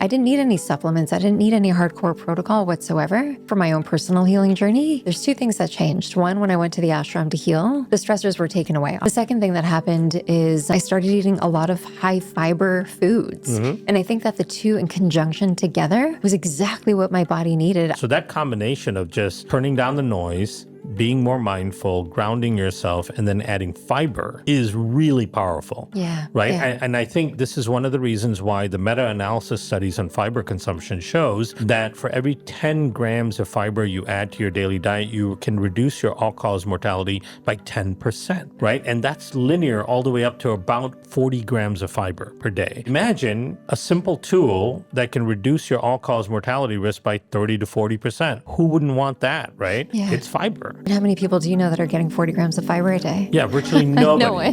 I didn't need any supplements. I didn't need any hardcore protocol whatsoever for my own personal healing journey. There's two things that changed. One, when I went to the ashram to heal, the stressors were taken away. The second thing that happened is I started eating a lot of high fiber foods. And I think that the two in conjunction together was exactly what my body needed. So that combination of just turning down the noise, being more mindful, grounding yourself, and then adding fiber is really powerful. Yeah. Right? Yeah. And I think this is one of the reasons why the meta-analysis studies on fiber consumption shows that for every 10 grams of fiber you add to your daily diet, you can reduce your all-cause mortality by 10%, right? And that's linear all the way up to about 40 grams of fiber per day. Imagine a simple tool that can reduce your all-cause mortality risk by 30 to 40%. Who wouldn't want that, right? Yeah. It's fiber. And how many people do you know that are getting 40 grams of fiber a day? Yeah, virtually nobody. No way.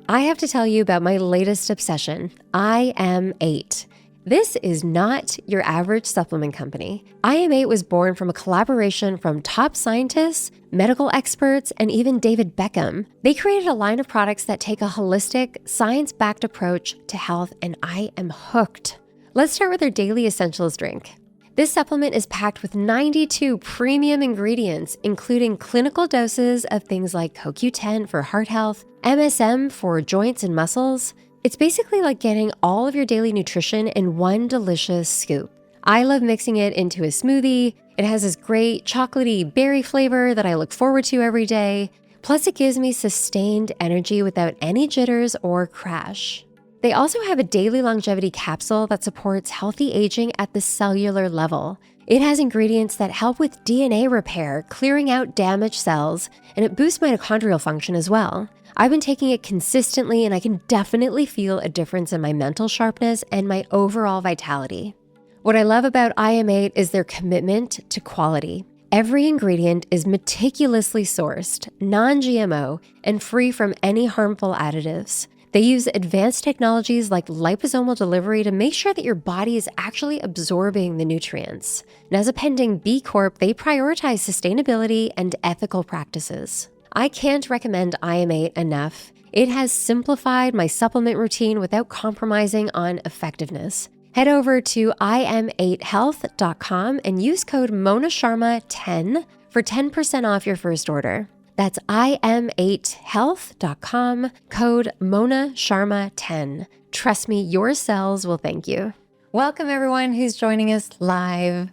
I have to tell you about my latest obsession, IM8. This is not your average supplement company. IM8 was born from a collaboration from top scientists, medical experts, and even David Beckham. They created a line of products that take a holistic, science-backed approach to health, and I am hooked. Let's start with their daily essentials drink. This supplement is packed with 92 premium ingredients, including clinical doses of things like CoQ10 for heart health, MSM for joints and muscles. It's basically like getting all of your daily nutrition in one delicious scoop. I love mixing it into a smoothie. It has this great chocolatey berry flavor that I look forward to every day. Plus, it gives me sustained energy without any jitters or crash. They also have a daily longevity capsule that supports healthy aging at the cellular level. It has ingredients that help with DNA repair, clearing out damaged cells, and it boosts mitochondrial function as well. I've been taking it consistently, and I can definitely feel a difference in my mental sharpness and my overall vitality. What I love about IM8 is their commitment to quality. Every ingredient is meticulously sourced, non-GMO, and free from any harmful additives. They use advanced technologies like liposomal delivery to make sure that your body is actually absorbing the nutrients. And as a pending B Corp, they prioritize sustainability and ethical practices. I can't recommend IM8 enough. It has simplified my supplement routine without compromising on effectiveness. Head over to im8health.com and use code MonaSharma10 for 10% off your first order. That's im8health.com, code MonaSharma10. Trust me, your cells will thank you. Welcome everyone who's joining us live.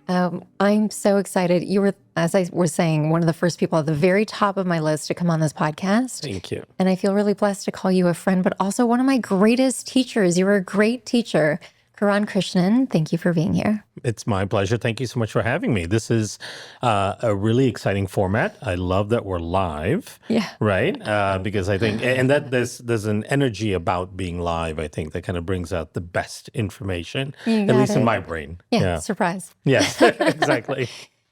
I'm so excited. You were, as I was saying, one of the first people at the very top of my list to come on this podcast. Thank you. And I feel really blessed to call you a friend, but also one of my greatest teachers. You were a great teacher. Kiran Krishnan, thank you for being here. It's my pleasure. Thank you so much for having me. This is a really exciting format. I love that we're live, right? Because I think, and that there's an energy about being live, I think, that kind of brings out the best information, at least in my brain. Yeah, surprise. Yes, exactly.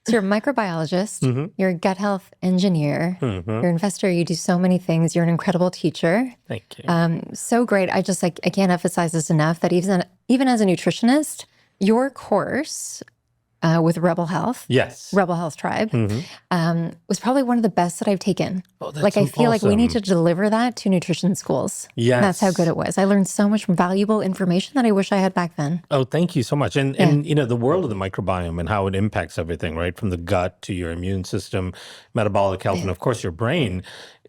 So you're a microbiologist, you're a gut health engineer, you're an investor, you do so many things, you're an incredible teacher. Thank you. So great. I can't emphasize this enough that even as a nutritionist, your course with Rebel Health, Rebel Health Tribe, was probably one of the best that I've taken. Oh, that's I feel like we need to deliver that to nutrition schools. Yes. That's how good it was. I learned so much valuable information that I wish I had back then. Oh, thank you so much. And you know, the world of the microbiome and how it impacts everything, right? From the gut to your immune system, metabolic health, and of course your brain.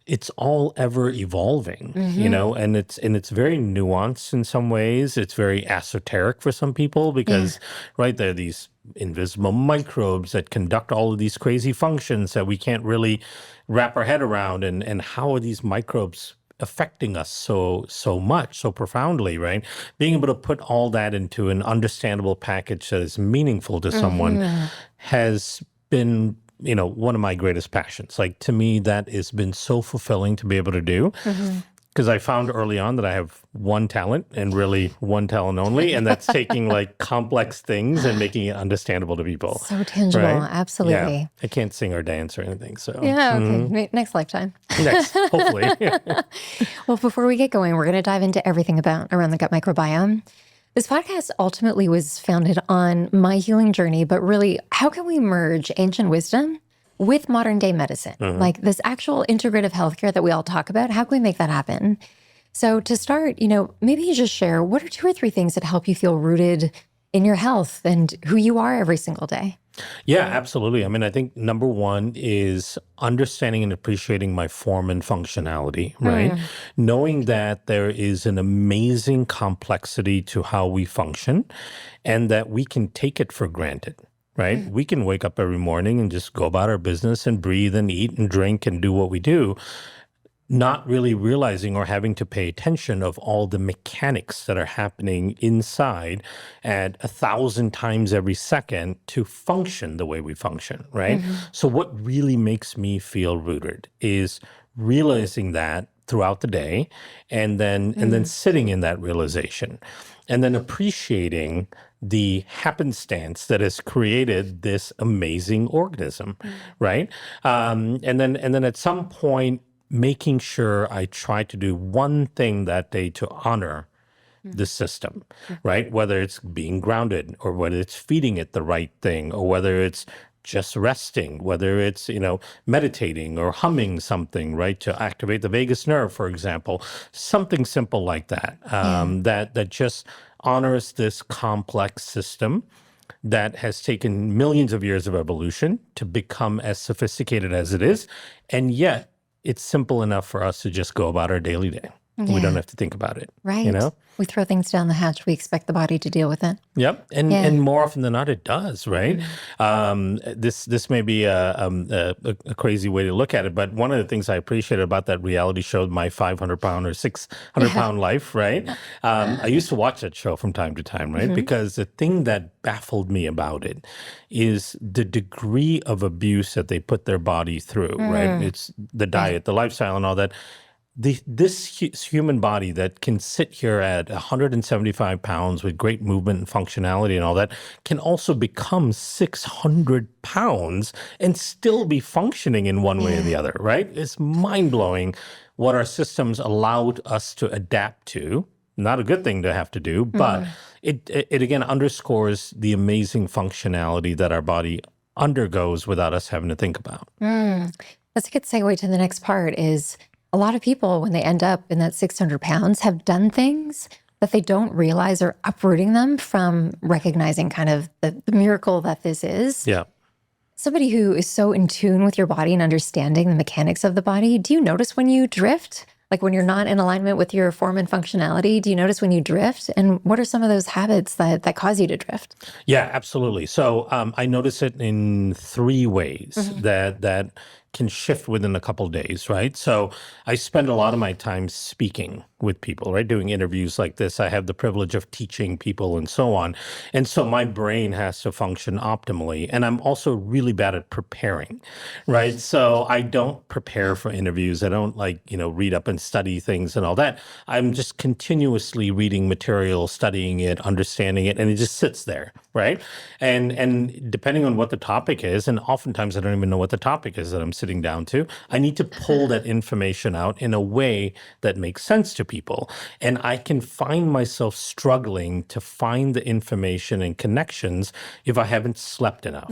It's all ever evolving, you know, and it's very nuanced in some ways. It's very esoteric for some people because, right, there are these invisible microbes that conduct all of these crazy functions that we can't really wrap our head around. And how are these microbes affecting us so much, so profoundly, right? Being able to put all that into an understandable package that is meaningful to someone has been, you know, one of my greatest passions. Like, to me, that has been so fulfilling to be able to do. Because I found early on that I have one talent and really one talent only, and that's taking like complex things and making it understandable to people. So tangible, right? absolutely. Yeah. I can't sing or dance or anything, so. Yeah, okay, next lifetime. Next, hopefully. Well, before we get going, we're going to dive into everything around the gut microbiome. This podcast ultimately was founded on my healing journey, but really, how can we merge ancient wisdom with modern day medicine, like this actual integrative healthcare that we all talk about. How can we make that happen? So to start, maybe you just share, what are 2 or 3 things that help you feel rooted in your health and who you are every single day? Yeah, absolutely. I mean, I think number one is understanding and appreciating my form and functionality, right? Knowing that there is an amazing complexity to how we function and that we can take it for granted. Right? We can wake up every morning and just go about our business and breathe and eat and drink and do what we do, not really realizing or having to pay attention of all the mechanics that are happening inside at 1,000 times every second to function the way we function, right? So what really makes me feel rooted is realizing that throughout the day and then sitting in that realization and then appreciating the happenstance that has created this amazing organism, right? And then at some point, making sure I try to do one thing that day to honor the system, right? Whether it's being grounded or whether it's feeding it the right thing or whether it's just resting, whether it's, meditating or humming something, right? To activate the vagus nerve, for example, something simple like that, that just honors this complex system that has taken millions of years of evolution to become as sophisticated as it is. And yet it's simple enough for us to just go about our daily day. Yeah. We don't have to think about it. Right. We throw things down the hatch. We expect the body to deal with it. Yep. And more often than not, it does, right? This may be a crazy way to look at it, but one of the things I appreciated about that reality show, My 500-Pound or 600-Pound Life, right? I used to watch that show from time to time, right? Because the thing that baffled me about it is the degree of abuse that they put their body through, right? It's the diet, the lifestyle, and all that. This human body that can sit here at 175 pounds with great movement and functionality and all that can also become 600 pounds and still be functioning in one way or the other, right? It's mind-blowing what our systems allowed us to adapt to. Not a good thing to have to do, but it again underscores the amazing functionality that our body undergoes without us having to think about. That's a good segue to the next part is a lot of people, when they end up in that 600 pounds, have done things that they don't realize are uprooting them from recognizing kind of the miracle that this is. Yeah. Somebody who is so in tune with your body and understanding the mechanics of the body, do you notice when you drift? Like when you're not in alignment with your form and functionality, do you notice when you drift? And what are some of those habits that cause you to drift? Yeah, absolutely. So I notice it in 3 ways that can shift within a couple of days, right? So I spend a lot of my time speaking with people, right? Doing interviews like this. I have the privilege of teaching people and so on. And so my brain has to function optimally. And I'm also really bad at preparing, right? So I don't prepare for interviews. I don't read up and study things and all that. I'm just continuously reading material, studying it, understanding it, and it just sits there, right? And depending on what the topic is, and oftentimes I don't even know what the topic is that I'm sitting down to, I need to pull that information out in a way that makes sense to people. And I can find myself struggling to find the information and connections if I haven't slept enough,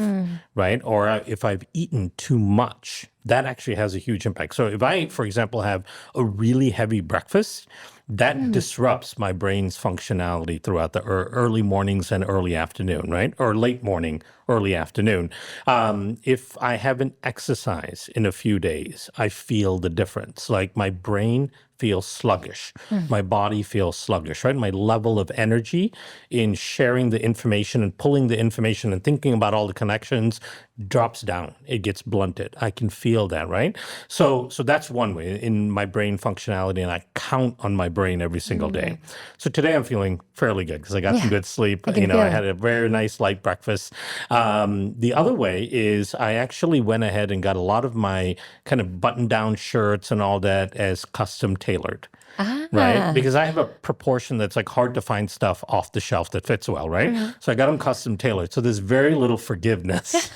right? Or if I've eaten too much. That actually has a huge impact. So if I, for example, have a really heavy breakfast, that disrupts my brain's functionality throughout the early mornings and early afternoon, right? Or late morning, early afternoon. If I haven't exercised in a few days, I feel the difference. Like my brain feels sluggish. My body feels sluggish, right? My level of energy in sharing the information and pulling the information and thinking about all the connections drops down. It gets blunted. I can feel that, right? So that's one way in my brain functionality, and I count on my brain every single day. So today I'm feeling fairly good because I got some good sleep. I had a very nice light breakfast. The other way is I actually went ahead and got a lot of my kind of button-down shirts and all that as custom tailored. Ah. Right? Because I have a proportion that's like hard to find stuff off the shelf that fits well, right? So I got them custom tailored. So there's very little forgiveness.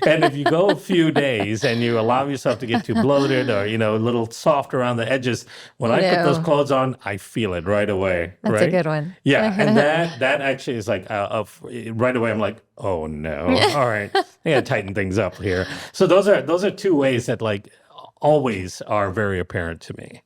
And if you go a few days and you allow yourself to get too bloated or, a little soft around the edges, when I put those clothes on, I feel it right away. That's right? a good one. Yeah. And that actually is like, right away, I'm like, oh no. All right. I gotta tighten things up here. So those are two ways that like always are very apparent to me.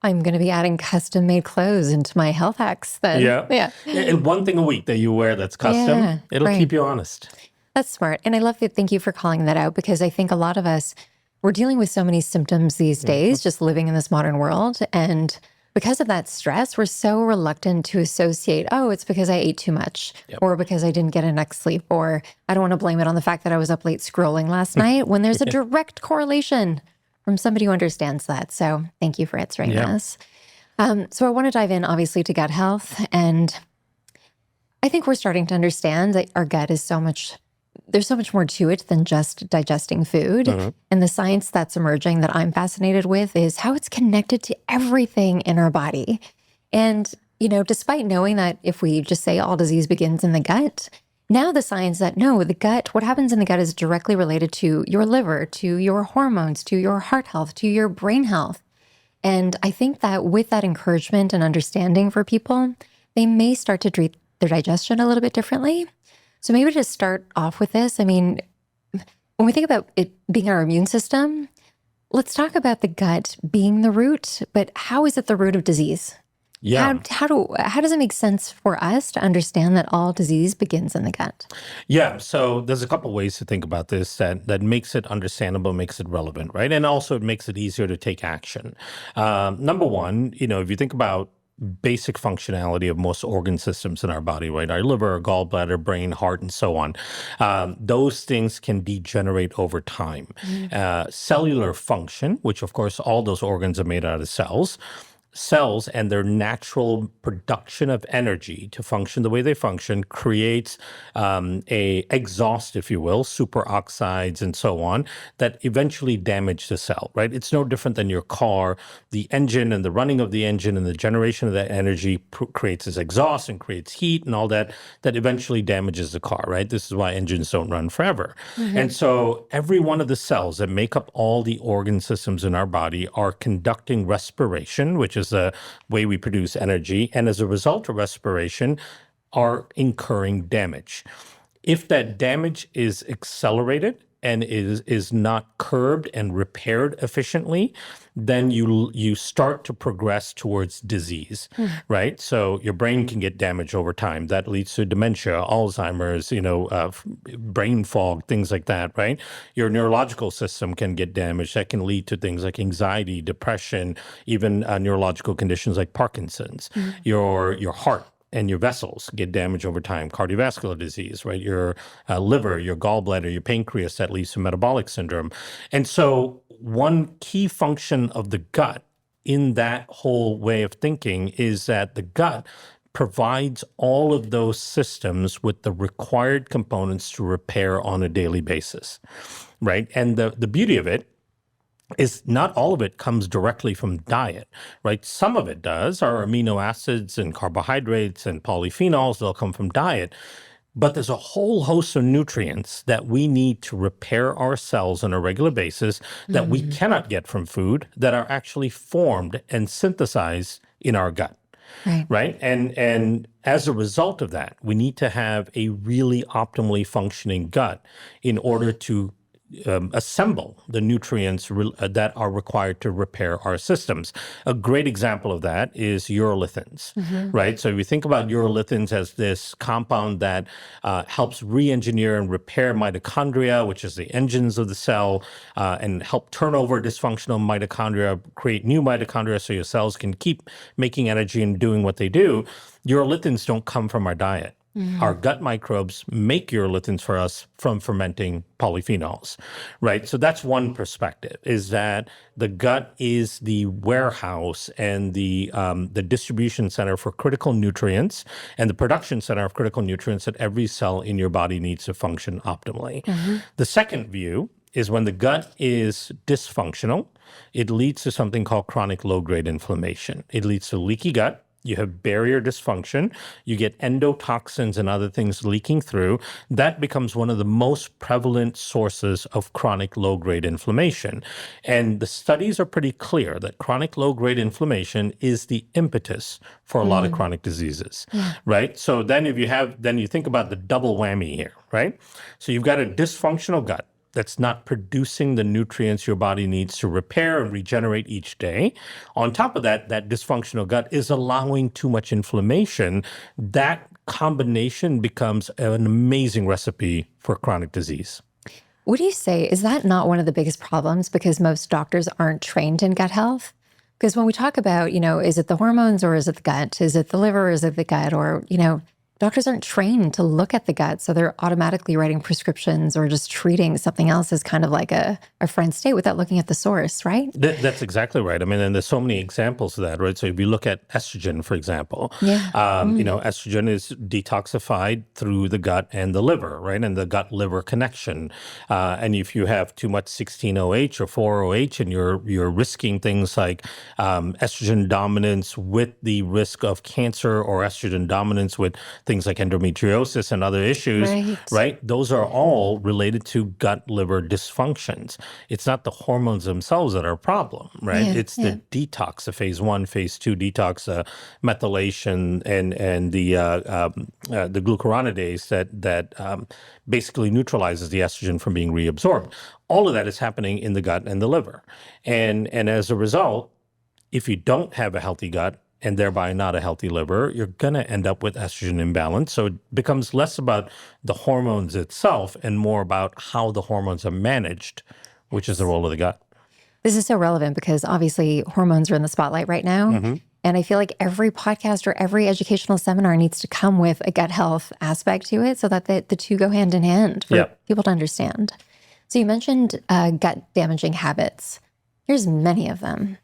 I'm going to be adding custom made clothes into my health hacks then. Yeah. And one thing a week that you wear that's custom, it'll keep you honest. That's smart. And I love it. Thank you for calling that out, because I think a lot of us, we're dealing with so many symptoms these days, just living in this modern world. And because of that stress, we're so reluctant to associate, oh, it's because I ate too much, or because I didn't get enough sleep, or I don't want to blame it on the fact that I was up late scrolling last night, when there's a direct correlation from somebody who understands that. So thank you for answering this. So I want to dive in, obviously, to gut health. And I think we're starting to understand that our gut is there's so much more to it than just digesting food. And the science that's emerging that I'm fascinated with is how it's connected to everything in our body. And, despite knowing that if we just say all disease begins in the gut, now the science that no, the gut, what happens in the gut is directly related to your liver, to your hormones, to your heart health, to your brain health. And I think that with that encouragement and understanding for people, they may start to treat their digestion a little bit differently. So maybe to start off with this, I mean, when we think about it being our immune system, let's talk about the gut being the root, but how is it the root of disease? Yeah. How does it make sense for us to understand that all disease begins in the gut? Yeah. So there's a couple ways to think about this that makes it understandable, makes it relevant, right? And also it makes it easier to take action. Number one, if you think about basic functionality of most organ systems in our body, right? Our liver, our gallbladder, brain, heart, and so on. Those things can degenerate over time. Cellular function, which of course all those organs are made out of cells and their natural production of energy to function the way they function creates a exhaust, if you will, superoxides and so on, that eventually damage the cell, right? It's no different than your car. The engine and the running of the engine and the generation of that energy creates this exhaust and creates heat and all that eventually damages the car, right? This is why engines don't run forever. And so every one of the cells that make up all the organ systems in our body are conducting respiration, which is the way we produce energy, and as a result of respiration, are incurring damage. If that damage is accelerated and is not curbed and repaired efficiently, then you start to progress towards disease, right? So your brain can get damaged over time. That leads to dementia, Alzheimer's, brain fog, things like that, right? Your neurological system can get damaged. That can lead to things like anxiety, depression, even neurological conditions like Parkinson's. Your heart and your vessels get damaged over time, cardiovascular disease, right? Your liver, your gallbladder, your pancreas, that leads to metabolic syndrome. And so one key function of the gut in that whole way of thinking is that the gut provides all of those systems with the required components to repair on a daily basis, right? And the beauty of it is not all of it comes directly from diet, right? Some of it does. Our amino acids and carbohydrates and polyphenols, they'll come from diet. But there's a whole host of nutrients that we need to repair our cells on a regular basis that we cannot get from food that are actually formed and synthesized in our gut. Right. And as a result of that, we need to have a really optimally functioning gut in order to assemble the nutrients that are required to repair our systems. A great example of that is urolithins, right? So if you think about urolithins as this compound that helps re-engineer and repair mitochondria, which is the engines of the cell, and help turn over dysfunctional mitochondria, create new mitochondria so your cells can keep making energy and doing what they do, urolithins don't come from our diet. Our gut microbes make urolithins for us from fermenting polyphenols, right? So that's one perspective, is that the gut is the warehouse and the distribution center for critical nutrients and the production center of critical nutrients that every cell in your body needs to function optimally. The second view is when the gut is dysfunctional, it leads to something called chronic low-grade inflammation. It leads to leaky gut. You have barrier dysfunction. You get endotoxins and other things leaking through. That becomes one of the most prevalent sources of chronic low-grade inflammation. And the studies are pretty clear that chronic low-grade inflammation is the impetus for a lot of chronic diseases, right? So then you think about the double whammy here, right? So you've got a dysfunctional gut that's not producing the nutrients your body needs to repair and regenerate each day. On top of that, that dysfunctional gut is allowing too much inflammation. That combination becomes an amazing recipe for chronic disease. What do you say? Is that not one of the biggest problems because most doctors aren't trained in gut health? Because when we talk about, is it the hormones or is it the gut? Is it the liver or is it the gut? Or, doctors aren't trained to look at the gut, so they're automatically writing prescriptions or just treating something else as kind of like a friend state without looking at the source, right? That's exactly right. I mean, and there's so many examples of that, right? So if you look at estrogen, for example, estrogen is detoxified through the gut and the liver, right? And the gut-liver connection. And if you have too much 16-OH or 4-OH and you're risking things like estrogen dominance with the risk of cancer or estrogen dominance with things like endometriosis and other issues, right? Those are all related to gut-liver dysfunctions. It's not the hormones themselves that are a problem, right? It's the detox, the phase 1, phase 2 detox, methylation, and the glucuronidase that basically neutralizes the estrogen from being reabsorbed. All of that is happening in the gut and the liver. And as a result, if you don't have a healthy gut, and thereby not a healthy liver, you're going to end up with estrogen imbalance. So it becomes less about the hormones itself and more about how the hormones are managed, which is the role of the gut. This is so relevant because obviously hormones are in the spotlight right now. And I feel like every podcast or every educational seminar needs to come with a gut health aspect to it so that the two go hand in hand for people to understand. So you mentioned gut damaging habits. There's many of them.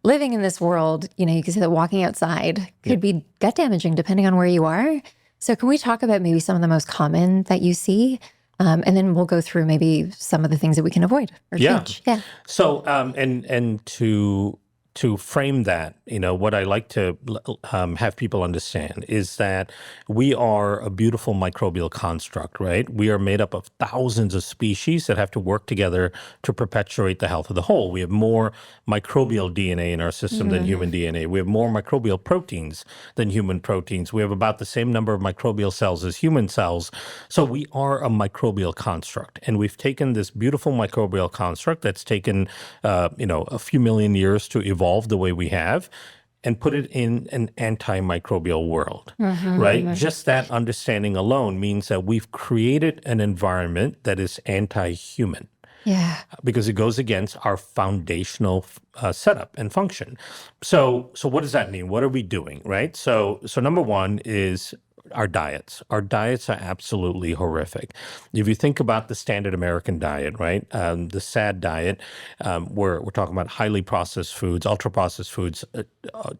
Living in this world, you can say that walking outside could be gut damaging depending on where you are. So can we talk about maybe some of the most common that you see? And then we'll go through maybe some of the things that we can avoid or change. Yeah. So, and to frame that, what I like to have people understand is that we are a beautiful microbial construct, right? We are made up of thousands of species that have to work together to perpetuate the health of the whole. We have more microbial DNA in our system than human DNA. We have more microbial proteins than human proteins. We have about the same number of microbial cells as human cells. So we are a microbial construct. And we've taken this beautiful microbial construct that's taken, a few million years to evolve the way we have and put it in an antimicrobial world, right? Just that understanding alone means that we've created an environment that is anti-human. Because it goes against our foundational setup and function. So what does that mean? What are we doing, right? So number one is our diets. Our diets are absolutely horrific. If you think about the standard American diet, right, the SAD diet, we're talking about highly processed foods, ultra-processed foods,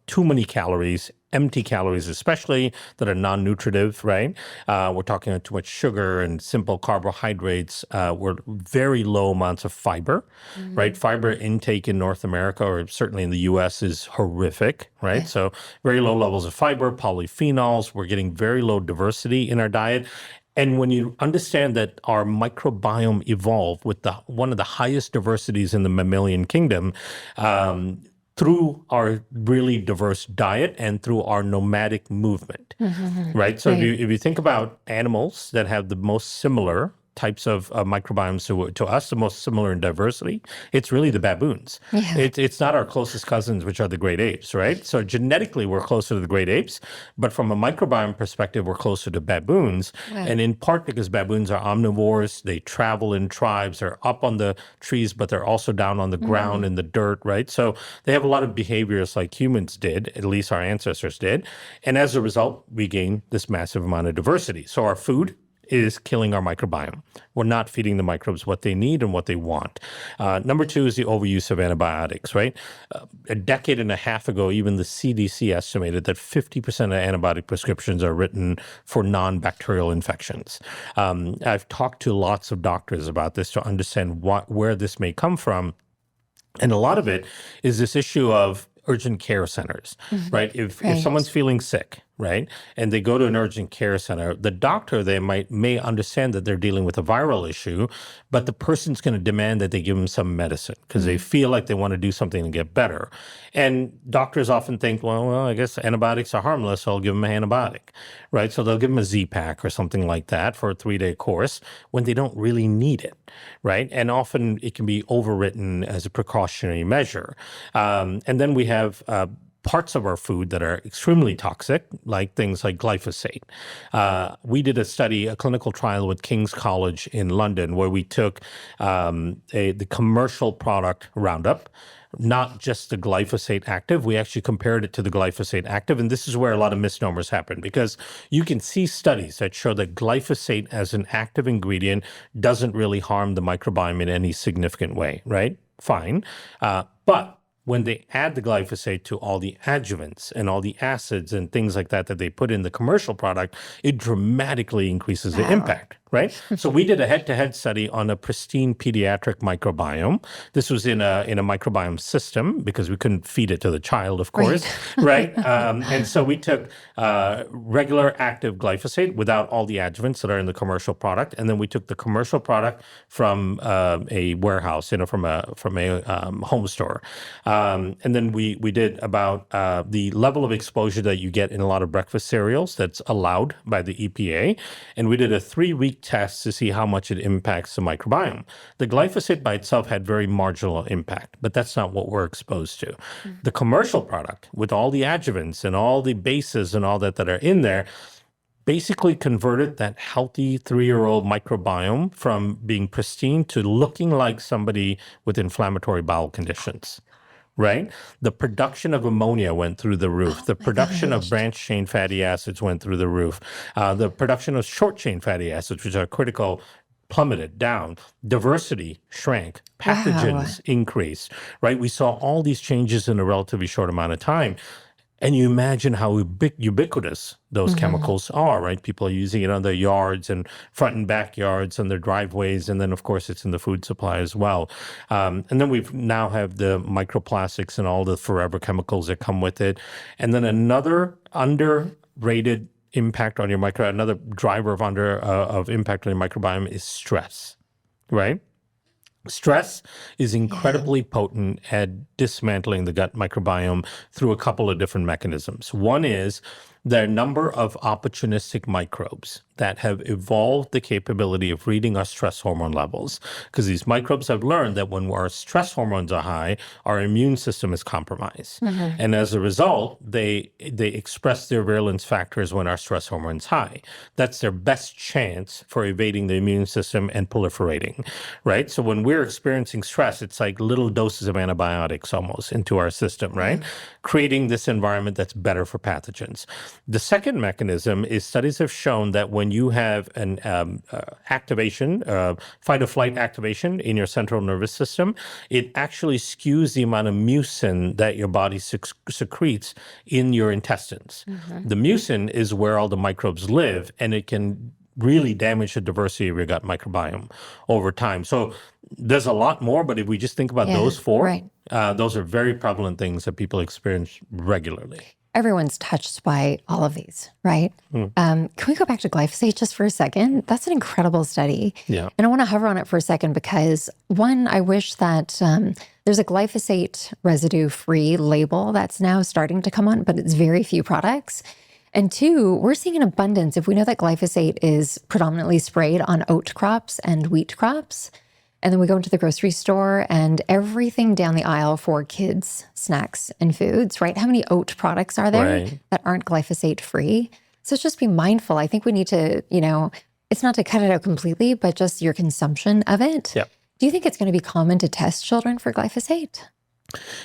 too many calories, empty calories especially, that are non-nutritive, right? We're talking about too much sugar and simple carbohydrates. We're very low amounts of fiber, right? Fiber intake in North America, or certainly in the U.S., is horrific, right? So very low levels of fiber, polyphenols. We're getting very low diversity in our diet. And when you understand that our microbiome evolved with one of the highest diversities in the mammalian kingdom, through our really diverse diet and through our nomadic movement, right? So if you think about animals that have the most similar types of microbiomes to us, the most similar in diversity, it's really the baboons. It's not our closest cousins, which are the great apes, right? So genetically, we're closer to the great apes, but from a microbiome perspective, we're closer to baboons. And in part because baboons are omnivores, they travel in tribes, they're up on the trees, but they're also down on the ground in the dirt, right? So they have a lot of behaviors like humans did, at least our ancestors did. And as a result, we gain this massive amount of diversity. So our food is killing our microbiome. We're not feeding the microbes what they need and what they want. Number two is the overuse of antibiotics, right? A decade and a half ago, even the CDC estimated that 50% of antibiotic prescriptions are written for non-bacterial infections. I've talked to lots of doctors about this to understand where this may come from. And a lot of it is this issue of urgent care centers, right? If someone's feeling sick, right, and they go to an urgent care center, the doctor may understand that they're dealing with a viral issue, but the person's going to demand that they give them some medicine because they feel like they want to do something to get better. And doctors often think, well, I guess antibiotics are harmless, so I'll give them an antibiotic, right? So they'll give them a Z-Pack or something like that for a 3-day course when they don't really need it, right? And often it can be overwritten as a precautionary measure. And then we have parts of our food that are extremely toxic, like things like glyphosate. We did a clinical trial with King's College in London, where we took the commercial product Roundup, not just the glyphosate active. We actually compared it to the glyphosate active. And this is where a lot of misnomers happen, because you can see studies that show that glyphosate as an active ingredient doesn't really harm the microbiome in any significant way, right? Fine. But when they add the glyphosate to all the adjuvants and all the acids and things like that they put in the commercial product, it dramatically increases the impact, right? So we did a head-to-head study on a pristine pediatric microbiome. This was in a microbiome system because we couldn't feed it to the child, of course, right? And so we took regular active glyphosate without all the adjuvants that are in the commercial product, and then we took the commercial product from a warehouse, from a home store. And then we did about the level of exposure that you get in a lot of breakfast cereals that's allowed by the EPA. And we did a 3-week test to see how much it impacts the microbiome. The glyphosate by itself had very marginal impact, but that's not what we're exposed to. The commercial product with all the adjuvants and all the bases and all that are in there basically converted that healthy 3-year-old microbiome from being pristine to looking like somebody with inflammatory bowel conditions. Right? The production of ammonia went through the roof. The production of branched-chain fatty acids went through the roof. The production of short-chain fatty acids, which are critical, plummeted down. Diversity shrank. Pathogens increased. Right? We saw all these changes in a relatively short amount of time. And you imagine how ubiquitous those chemicals are, right? People are using it on their yards and front and backyards and their driveways. And then, of course, it's in the food supply as well. And then we now have the microplastics and all the forever chemicals that come with it. And then another underrated impact on your another driver of impact on your microbiome is stress, right? Stress is incredibly potent at dismantling the gut microbiome through a couple of different mechanisms. One is there are a number of opportunistic microbes that have evolved the capability of reading our stress hormone levels, because these microbes have learned that when our stress hormones are high, our immune system is compromised. And as a result, they express their virulence factors when our stress hormone is high. That's their best chance for evading the immune system and proliferating, right? So when we're experiencing stress, it's like little doses of antibiotics almost into our system, right? Creating this environment that's better for pathogens. The second mechanism is studies have shown that when you have an activation, fight or flight activation in your central nervous system, it actually skews the amount of mucin that your body secretes in your intestines. The mucin is where all the microbes live, and it can really damage the diversity of your gut microbiome over time. So there's a lot more, but if we just think about those four, those are very prevalent things that people experience regularly. Everyone's touched by all of these, right? Can we go back to glyphosate just for a second? That's an incredible study. Yeah. And I want to hover on it for a second because, one, I wish that there's a glyphosate residue-free label that's now starting to come on, but it's very few products. And two, we're seeing an abundance. If we know that glyphosate is predominantly sprayed on oat crops and wheat crops, and then we go into the grocery store and everything down the aisle for kids' snacks and foods, right? How many oat products are there that aren't glyphosate free? So just be mindful. I think we need to, it's not to cut it out completely, but just your consumption of it. Yep. Do you think it's going to be common to test children for glyphosate?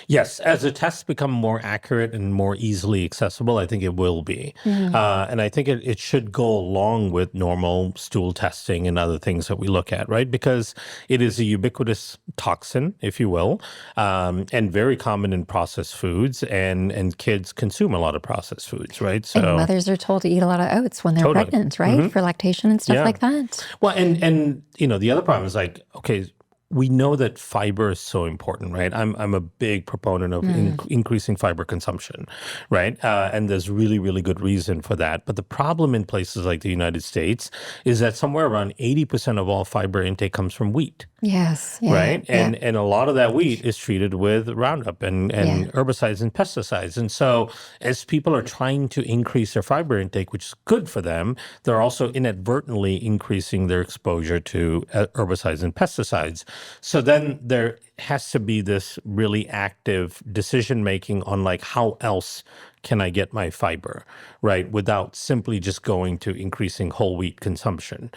Yes, as the tests become more accurate and more easily accessible, I think it will be. And I think it should go along with normal stool testing and other things that we look at, right? Because it is a ubiquitous toxin, if you will, and very common in processed foods, and kids consume a lot of processed foods, right? And mothers are told to eat a lot of oats when they're Totally. pregnant, right? For lactation and stuff like that. Well, and the other problem is like, okay, we know that fiber is so important, right? I'm a big proponent of increasing fiber consumption, right? And there's really, really good reason for that. But the problem in places like the United States is that somewhere around 80% of all fiber intake comes from wheat. Yes. Yeah, right? And a lot of that wheat is treated with Roundup and herbicides and pesticides. And so as people are trying to increase their fiber intake, which is good for them, they're also inadvertently increasing their exposure to herbicides and pesticides. So then there has to be this really active decision making on like, how else can I get my fiber, right? Without simply just going to increasing whole wheat consumption,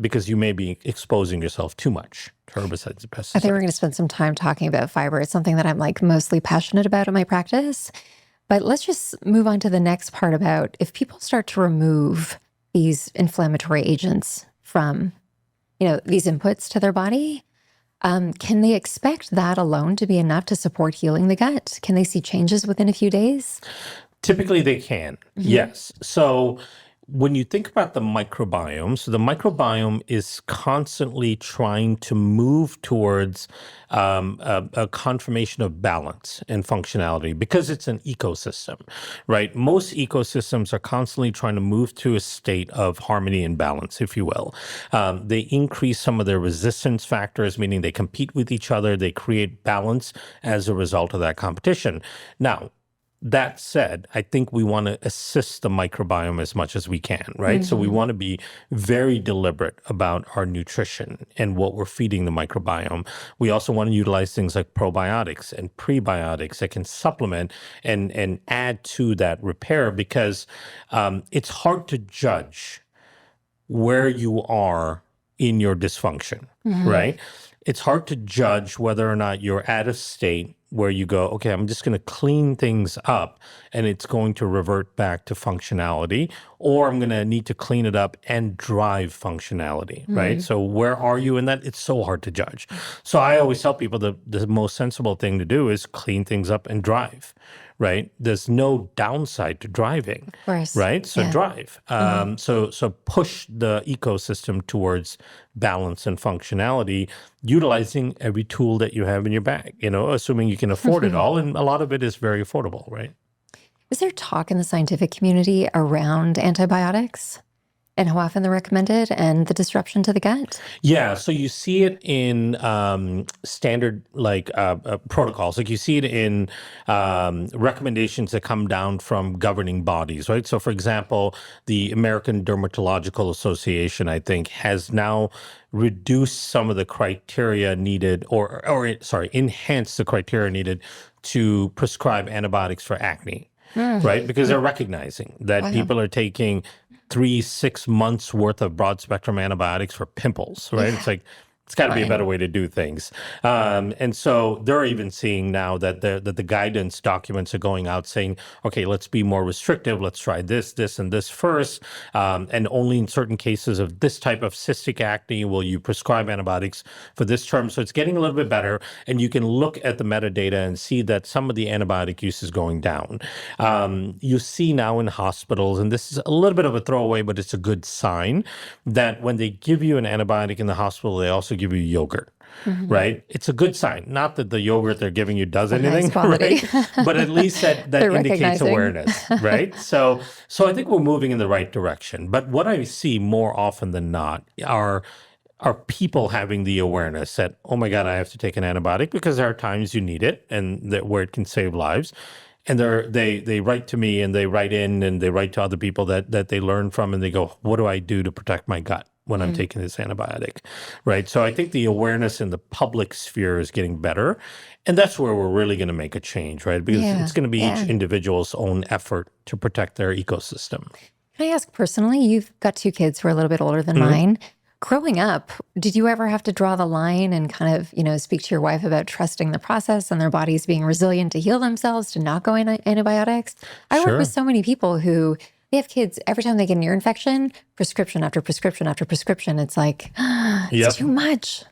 because you may be exposing yourself too much to herbicides and pesticides. I think we're going to spend some time talking about fiber. It's something that I'm like mostly passionate about in my practice. But let's just move on to the next part about if people start to remove these inflammatory agents from, these inputs to their body, can they expect that alone to be enough to support healing the gut? Can they see changes within a few days? Typically they can, yes. So when you think about the microbiome, so the microbiome is constantly trying to move towards a confirmation of balance and functionality because it's an ecosystem, right? Most ecosystems are constantly trying to move to a state of harmony and balance, if you will. They increase some of their resistance factors, meaning they compete with each other. They create balance as a result of that competition. Now, that said, I think we want to assist the microbiome as much as we can, right? So we want to be very deliberate about our nutrition and what we're feeding the microbiome. We also want to utilize things like probiotics and prebiotics that can supplement and add to that repair, because it's hard to judge where you are in your dysfunction, right? It's hard to judge whether or not you're at a state where you go, okay, I'm just going to clean things up and it's going to revert back to functionality, or I'm going to need to clean it up and drive functionality, right? So where are you in that? It's so hard to judge. So I always tell people the most sensible thing to do is clean things up and drive, right? There's no downside to driving, Of course. right? So drive. So push the ecosystem towards balance and functionality, utilizing every tool that you have in your bag, assuming you can afford it all. And a lot of it is very affordable, right? Is there talk in the scientific community around antibiotics and how often they're recommended and the disruption to the gut? Yeah, so you see it in standard protocols. Like you see it in recommendations that come down from governing bodies, right? So for example, the American Dermatological Association, I think, has now reduced some of the criteria needed enhanced the criteria needed to prescribe antibiotics for acne, right? Because they're recognizing that people are taking 3-6 months worth of broad spectrum antibiotics for pimples, right? It's like, it's got to be a better way to do things. And so they're even seeing now that the guidance documents are going out saying, okay, let's be more restrictive. Let's try this, and this first. And only in certain cases of this type of cystic acne will you prescribe antibiotics for this term. So it's getting a little bit better. And you can look at the metadata and see that some of the antibiotic use is going down. You see now in hospitals, and this is a little bit of a throwaway, but it's a good sign, that when they give you an antibiotic in the hospital, they also give you yogurt, right? It's a good sign. Not that the yogurt they're giving you does anything, right? But at least that indicates awareness, right? So I think we're moving in the right direction. But what I see more often than not are people having the awareness that, oh my God, I have to take an antibiotic, because there are times you need it and where it can save lives. And they write to me and they write in and they write to other people that they learn from, and they go, what do I do to protect my gut when I'm taking this antibiotic, right? So I think the awareness in the public sphere is getting better. And that's where we're really going to make a change, right? Because it's going to be each individual's own effort to protect their ecosystem. Can I ask personally, you've got 2 kids who are a little bit older than mine. Growing up, did you ever have to draw the line and kind of, speak to your wife about trusting the process and their bodies being resilient to heal themselves, to not go on antibiotics? I work with Sure. so many people who they have kids, every time they get an ear infection, prescription after prescription after prescription. It's like, it's Yep. too much.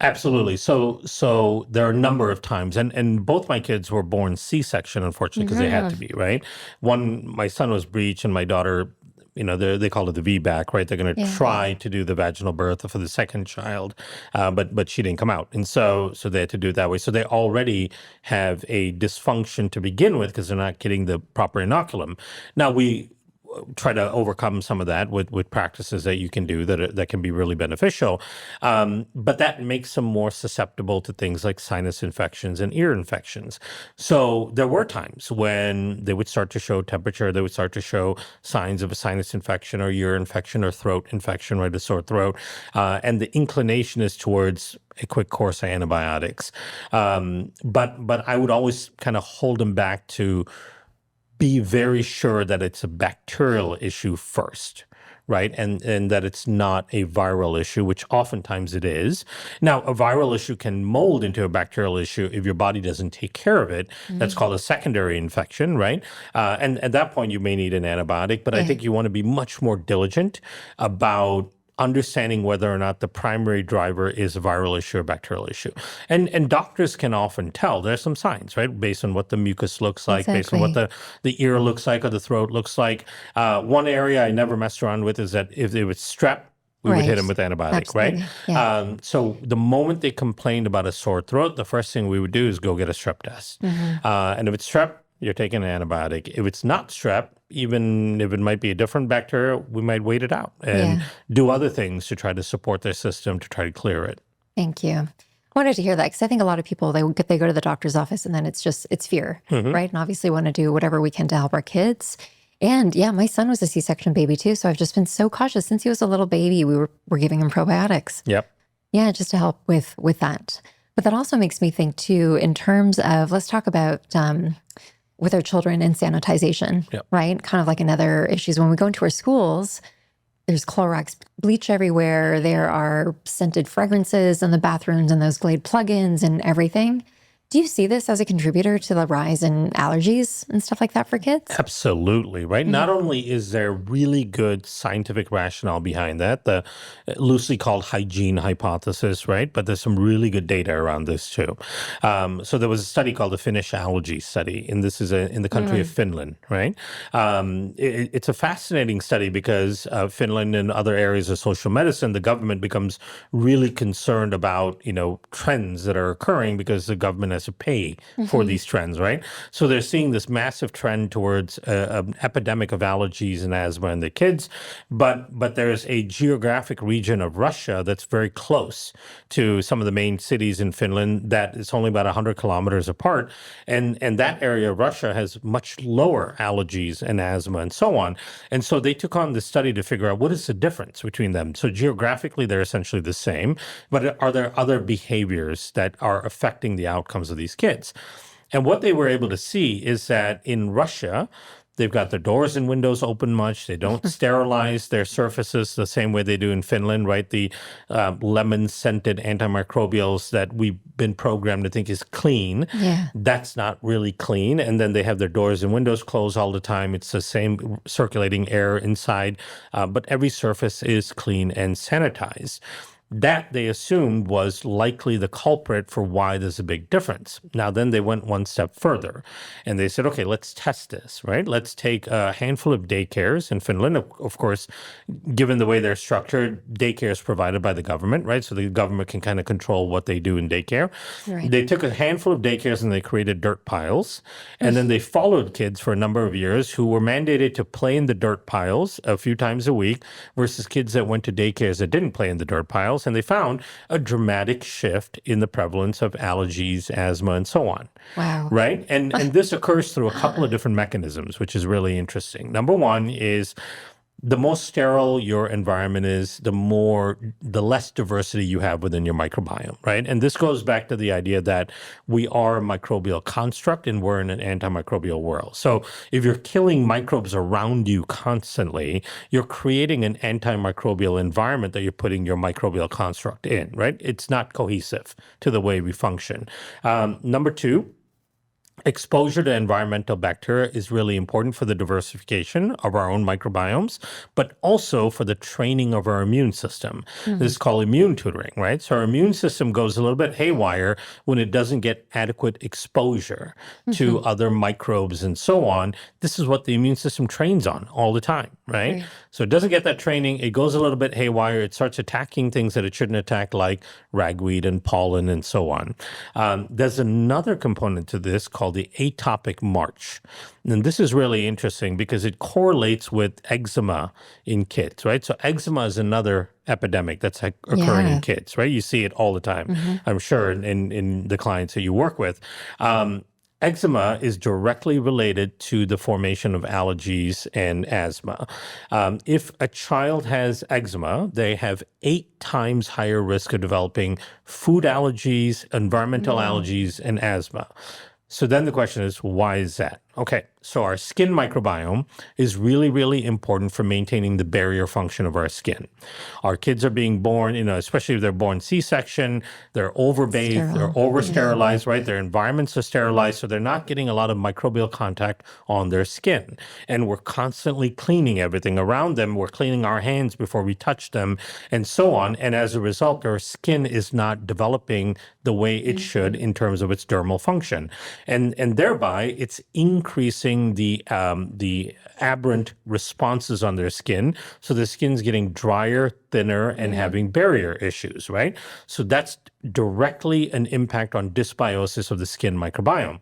Absolutely. So there are a number of times, and both my kids were born C-section, unfortunately, because they had to be, right? My son was breech, and my daughter, they call it the VBAC, right? They're going to try to do the vaginal birth for the second child, but she didn't come out, and so they had to do it that way. So they already have a dysfunction to begin with because they're not getting the proper inoculum. Now we try to overcome some of that with practices that you can do that can be really beneficial. But that makes them more susceptible to things like sinus infections and ear infections. So there were times when they would start to show temperature, they would start to show signs of a sinus infection or ear infection or throat infection, right, a sore throat. And the inclination is towards a quick course of antibiotics. But I would always kind of hold them back to be very sure that it's a bacterial issue first, right? And that it's not a viral issue, which oftentimes it is. Now, a viral issue can mold into a bacterial issue if your body doesn't take care of it. That's called a secondary infection, right? And at that point, you may need an antibiotic, but I think you want to be much more diligent about understanding whether or not the primary driver is a viral issue or bacterial issue. And doctors can often tell. There's some signs, right? Based on what the mucus looks like, based on what the ear looks like or the throat looks like. One area I never messed around with is that if it was strep, we would hit them with antibiotic, Absolutely. right? So the moment they complained about a sore throat, the first thing we would do is go get a strep test. And if it's strep, you're taking an antibiotic. If it's not strep, even if it might be a different bacteria, we might wait it out and do other things to try to support their system to try to clear it. Thank you. I wanted to hear that because I think a lot of people, they go to the doctor's office and then it's fear, right? And obviously want to do whatever we can to help our kids. And my son was a C-section baby too. So I've just been so cautious since he was a little baby. We're giving him probiotics. Yep. Yeah, just to help with that. But that also makes me think too, in terms of, let's talk about with our children and sanitization, right? Kind of like another issue is when we go into our schools, there's Clorox bleach everywhere. There are scented fragrances in the bathrooms and those Glade plugins and everything. Do you see this as a contributor to the rise in allergies and stuff like that for kids? Absolutely, right? Not only is there really good scientific rationale behind that, the loosely called hygiene hypothesis, right? But there's some really good data around this too. So there was a study called the Finnish Allergy Study, and this is in the country of Finland, right? It's a fascinating study because Finland and other areas of social medicine, the government becomes really concerned about, trends that are occurring because the government has to pay for these trends, right? So they're seeing this massive trend towards an epidemic of allergies and asthma in the kids, but there's a geographic region of Russia that's very close to some of the main cities in Finland that is only about 100 kilometers apart, and that area of Russia has much lower allergies and asthma and so on. And so they took on this study to figure out what is the difference between them. So geographically, they're essentially the same, but are there other behaviors that are affecting the outcomes of these kids? And what they were able to see is that in Russia, they've got their doors and windows open much. They don't sterilize their surfaces the same way they do in Finland, right? The lemon-scented antimicrobials that we've been programmed to think is clean, that's not really clean. And then they have their doors and windows closed all the time. It's the same circulating air inside, but every surface is clean and sanitized. That they assumed was likely the culprit for why there's a big difference. Now, then they went one step further and they said, okay, let's test this, right? Let's take a handful of daycares in Finland. Of course, given the way they're structured, daycare is provided by the government, right? So the government can kind of control what they do in daycare. Right. They took a handful of daycares and they created dirt piles. And then they followed kids for a number of years who were mandated to play in the dirt piles a few times a week versus kids that went to daycares that didn't play in the dirt piles. And they found a dramatic shift in the prevalence of allergies, asthma, and so on. Wow. Right? And this occurs through a couple of different mechanisms, which is really interesting. Number one is the most sterile your environment is, the less diversity you have within your microbiome, right? And this goes back to the idea that we are a microbial construct and we're in an antimicrobial world. So if you're killing microbes around you constantly, you're creating an antimicrobial environment that you're putting your microbial construct in, right? It's not cohesive to the way we function. Number two, exposure to environmental bacteria is really important for the diversification of our own microbiomes, but also for the training of our immune system. This is called immune tutoring, right? So our immune system goes a little bit haywire when it doesn't get adequate exposure to other microbes and so on. This is what the immune system trains on all the time, right? So it doesn't get that training. It goes a little bit haywire. It starts attacking things that it shouldn't attack, like ragweed and pollen and so on. There's another component to this called the atopic march. And this is really interesting because it correlates with eczema in kids, right? So eczema is another epidemic that's occurring in kids, right? You see it all the time, I'm sure, in the clients that you work with. Eczema is directly related to the formation of allergies and asthma. If a child has eczema, they have 8 times higher risk of developing food allergies, environmental allergies, and asthma. So then the question is, why is that? Okay, so our skin microbiome is really, really important for maintaining the barrier function of our skin. Our kids are being born, especially if they're born C-section, they're overbathed, they're over-sterilized, right? Their environments are sterilized, so they're not getting a lot of microbial contact on their skin. And we're constantly cleaning everything around them. We're cleaning our hands before we touch them and so on. And as a result, our skin is not developing the way it should in terms of its dermal function. And thereby, it's increasing the aberrant responses on their skin. So the skin's getting drier, thinner, and having barrier issues, right? So that's directly an impact on dysbiosis of the skin microbiome.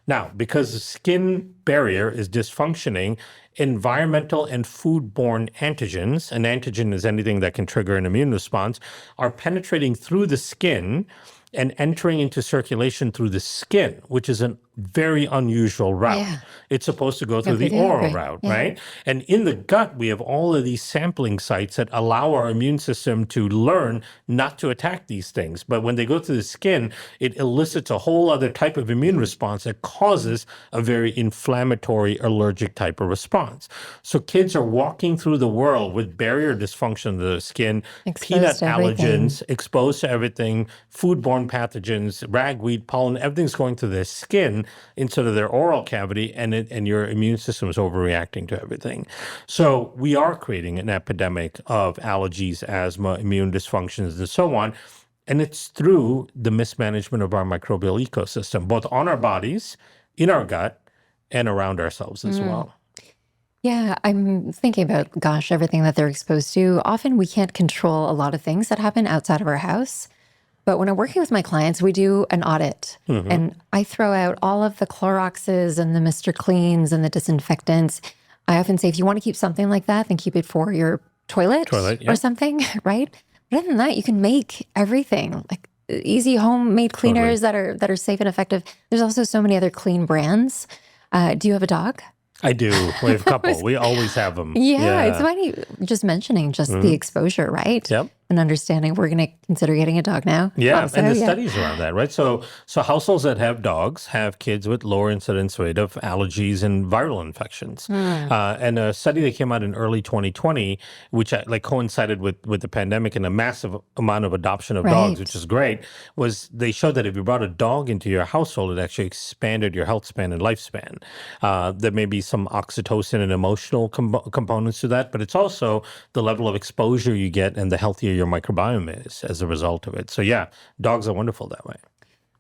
Now, because the skin barrier is dysfunctioning, environmental and foodborne antigens, an antigen is anything that can trigger an immune response, are penetrating through the skin and entering into circulation through the skin, which is a very unusual route. It's supposed to go through the oral route, right? And in the gut, we have all of these sampling sites that allow our immune system to learn not to attack these things. But when they go through the skin, it elicits a whole other type of immune response that causes a very inflammatory, allergic type of response. So kids are walking through the world with barrier dysfunction of the skin, peanut allergens, exposed to everything, foodborne pathogens, ragweed, pollen, everything's going through their skin instead of their oral cavity, and your immune system is overreacting to everything. So we are creating an epidemic of allergies, asthma, immune dysfunctions, and so on. And it's through the mismanagement of our microbial ecosystem, both on our bodies, in our gut, and around ourselves as well. Yeah, I'm thinking about, gosh, everything that they're exposed to. Often we can't control a lot of things that happen outside of our house. But when I'm working with my clients, we do an audit and I throw out all of the Cloroxes and the Mr. Cleans and the disinfectants. I often say, if you want to keep something like that, then keep it for your toilet or something, right? But other than that, you can make everything, like easy homemade cleaners that are safe and effective. There's also so many other clean brands. Do you have a dog? I do. We have a couple. We always have them. It's funny just mentioning the exposure, right? Yep. And understanding we're going to consider getting a dog now. Yeah, also, and the studies around that, right? So households that have dogs have kids with lower incidence rate of allergies and viral infections. And a study that came out in early 2020, which coincided with the pandemic and a massive amount of adoption of dogs, which is great, was they showed that if you brought a dog into your household, it actually expanded your health span and lifespan. There may be some oxytocin and emotional components to that, but it's also the level of exposure you get and the healthier your microbiome is as a result of it. So yeah, dogs are wonderful that way.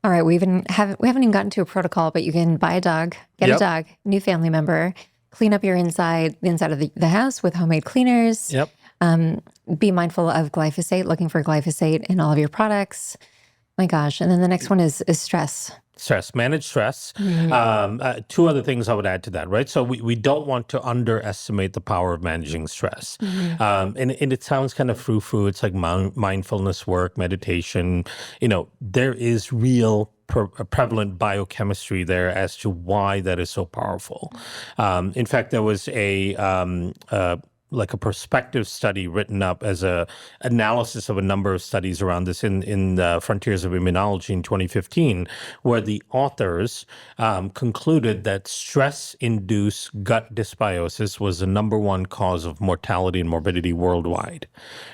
All right, we haven't even gotten to a protocol, but you can buy a dog, get a dog, new family member, clean up your the inside of the house with homemade cleaners. Be mindful of glyphosate, looking for glyphosate in all of your products. My gosh. And then the next one is stress. Manage stress. 2 other things I would add to that, right? So we don't want to underestimate the power of managing stress. And it sounds kind of frou-frou. It's like mindfulness work, meditation. There is real prevalent biochemistry there as to why that is so powerful. In fact, there was a like a prospective study written up as a analysis of a number of studies around this in the Frontiers of Immunology in 2015, where the authors concluded that stress-induced gut dysbiosis was the number one cause of mortality and morbidity worldwide,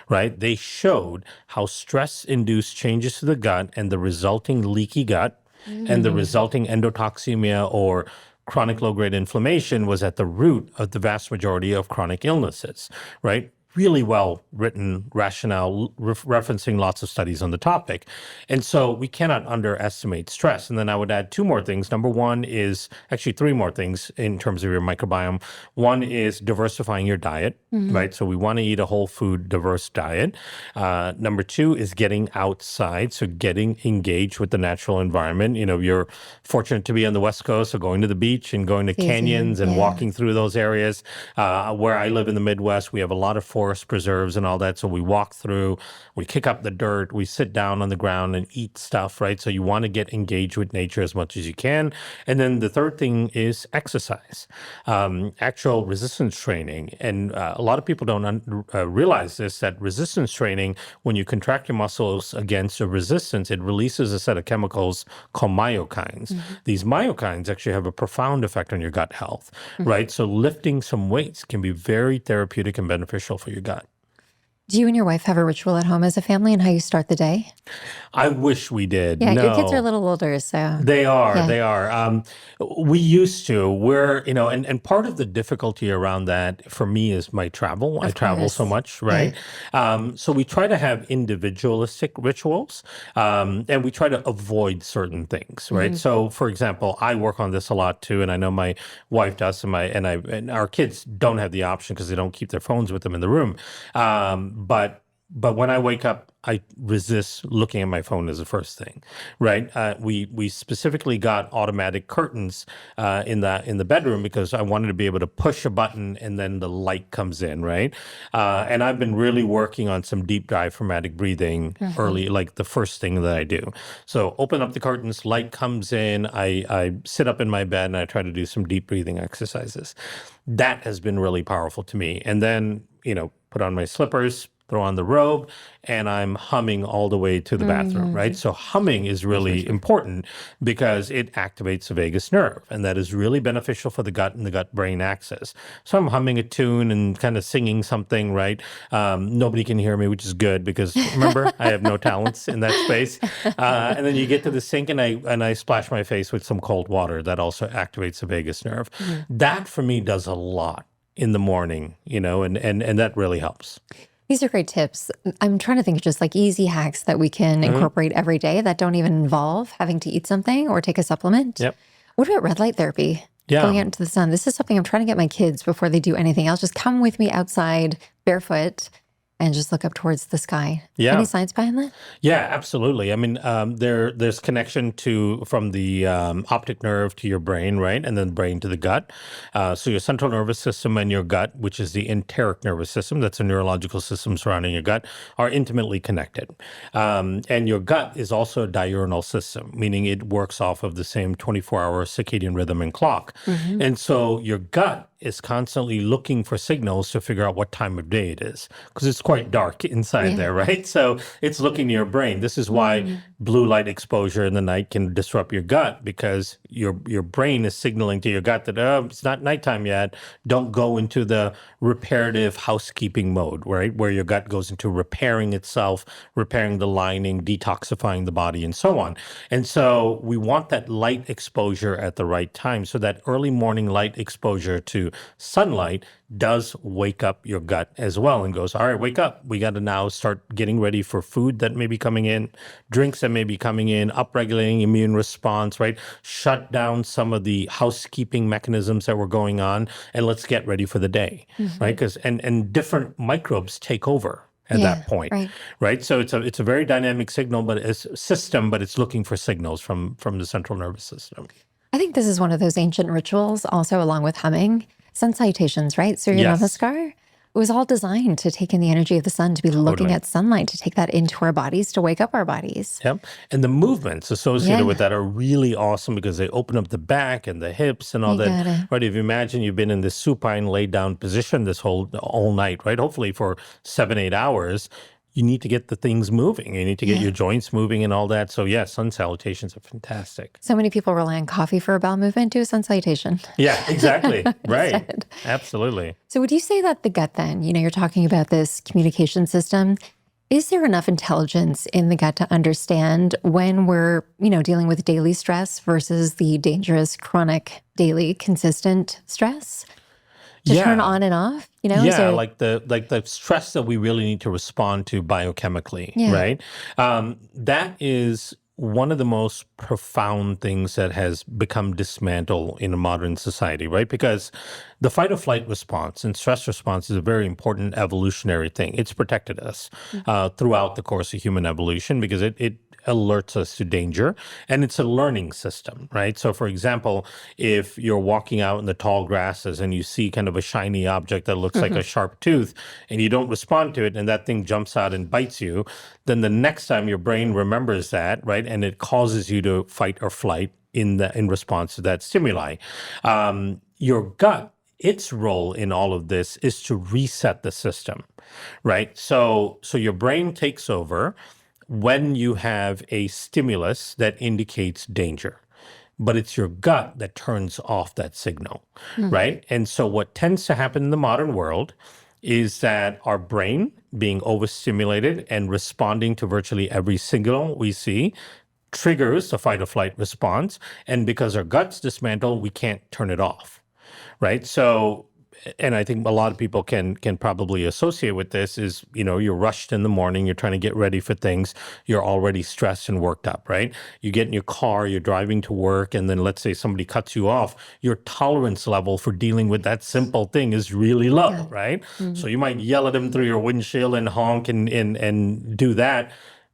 right? They showed how stress-induced changes to the gut and the resulting leaky gut and the resulting endotoxemia or chronic low-grade inflammation was at the root of the vast majority of chronic illnesses, right? Really well written rationale referencing lots of studies on the topic. And so we cannot underestimate stress. And then I would add two more things. Number one is actually three more things in terms of your microbiome. One is diversifying your diet, right? So we want to eat a whole food diverse diet. Number two is getting outside. So getting engaged with the natural environment. You know, you're fortunate to be on the West Coast, so going to the beach and going to canyons and walking through those areas. Where I live in the Midwest, we have a lot of forest preserves and all that. So we walk through, we kick up the dirt, we sit down on the ground and eat stuff, right? So you want to get engaged with nature as much as you can. And then the third thing is exercise, actual resistance training. And a lot of people don't realize this, that resistance training, when you contract your muscles against a resistance, it releases a set of chemicals called myokines. These myokines actually have a profound effect on your gut health, right? So lifting some weights can be very therapeutic and beneficial for your gut. Do you and your wife have a ritual at home as a family and how you start the day? I wish we did. Yeah, no. your kids are a little older, so. They are. We used to. We're, and part of the difficulty around that for me is my travel. I travel so much, right? So we try to have individualistic rituals, and we try to avoid certain things, right? So, for example, I work on this a lot too, and I know my wife does, and our kids don't have the option because they don't keep their phones with them in the room. But when I wake up, I resist looking at my phone as the first thing, right? We specifically got automatic curtains in the bedroom because I wanted to be able to push a button and then the light comes in, right? And I've been really working on some deep diaphragmatic breathing early, like the first thing that I do. So open up the curtains, light comes in, I sit up in my bed and I try to do some deep breathing exercises. That has been really powerful to me. And then, put on my slippers, throw on the robe, and I'm humming all the way to the bathroom, right? So humming is really important because it activates the vagus nerve, and that is really beneficial for the gut and the gut-brain axis. So I'm humming a tune and kind of singing something, right? Nobody can hear me, which is good because remember, I have no talents in that space. And then you get to the sink and I splash my face with some cold water. That also activates the vagus nerve. That for me does a lot in the morning, and that really helps. These are great tips. I'm trying to think of just like easy hacks that we can incorporate every day that don't even involve having to eat something or take a supplement. Yep. What about red light therapy? Yeah. Going out into the sun. This is something I'm trying to get my kids before they do anything else. Just come with me outside barefoot and just look up towards the sky. Yeah. Any science behind that? Yeah, absolutely. I mean, there's connection from the optic nerve to your brain, right? And then brain to the gut. So your central nervous system and your gut, which is the enteric nervous system, that's a neurological system surrounding your gut, are intimately connected. And your gut is also a diurnal system, meaning it works off of the same 24-hour circadian rhythm and clock. And so your gut is constantly looking for signals to figure out what time of day it is, because it's quite dark inside there, right? So it's looking to your brain. This is why blue light exposure in the night can disrupt your gut, because your brain is signaling to your gut that, it's not nighttime yet. Don't go into the reparative housekeeping mode, right? Where your gut goes into repairing itself, repairing the lining, detoxifying the body, and so on. And so we want that light exposure at the right time. So that early morning light exposure to sunlight does wake up your gut as well and goes, all right, wake up. We got to now start getting ready for food that may be coming in, drinks that may be coming in, upregulating immune response, right? Shut down some of the housekeeping mechanisms that were going on, and let's get ready for the day, right? Because and different microbes take over at that point, right? So it's a very dynamic signal, but it's system, but it's looking for signals from the central nervous system. I think this is one of those ancient rituals, also along with humming. Sun salutations, right? Surya Namaskar. It was all designed to take in the energy of the sun, to be looking Totally. at sunlight, to take that into our bodies, to wake up our bodies. Yep. And the movements associated Yeah. with that are really awesome because they open up the back and the hips and all You that. got it. Right. If you imagine you've been in this supine laid down position this all night, right? Hopefully for 7, 8 hours, you need to get the things moving. You need to get Yeah. your joints moving and all that. So yeah, sun salutations are fantastic. So many people rely on coffee for a bowel movement. Do a sun salutation. Yeah, exactly. Right. Instead. Absolutely. So would you say that the gut then, you're talking about this communication system, is there enough intelligence in the gut to understand when we're, dealing with daily stress versus the dangerous, chronic, daily, consistent stress? To turn on and off, Yeah, So, like the stress that we really need to respond to biochemically, Yeah. right? That is one of the most profound things that has become dismantled in a modern society, right? Because the fight or flight response and stress response is a very important evolutionary thing. It's protected us throughout the course of human evolution because it alerts us to danger, and it's a learning system, right? So for example, if you're walking out in the tall grasses and you see kind of a shiny object that looks like a sharp tooth and you don't respond to it and that thing jumps out and bites you, then the next time your brain remembers that, right? And it causes you to fight or flight in response to that stimuli. Your gut, its role in all of this is to reset the system, right? So your brain takes over when you have a stimulus that indicates danger. But it's your gut that turns off that signal, right? And so what tends to happen in the modern world is that our brain being overstimulated and responding to virtually every signal we see triggers the fight or flight response. And because our gut's dismantled, we can't turn it off, right? So, and I think a lot of people can probably associate with this is, you're rushed in the morning, you're trying to get ready for things, you're already stressed and worked up, right? You get in your car, you're driving to work, and then let's say somebody cuts you off, your tolerance level for dealing with that simple thing is really low, right? So you might yell at them through your windshield and honk and do that.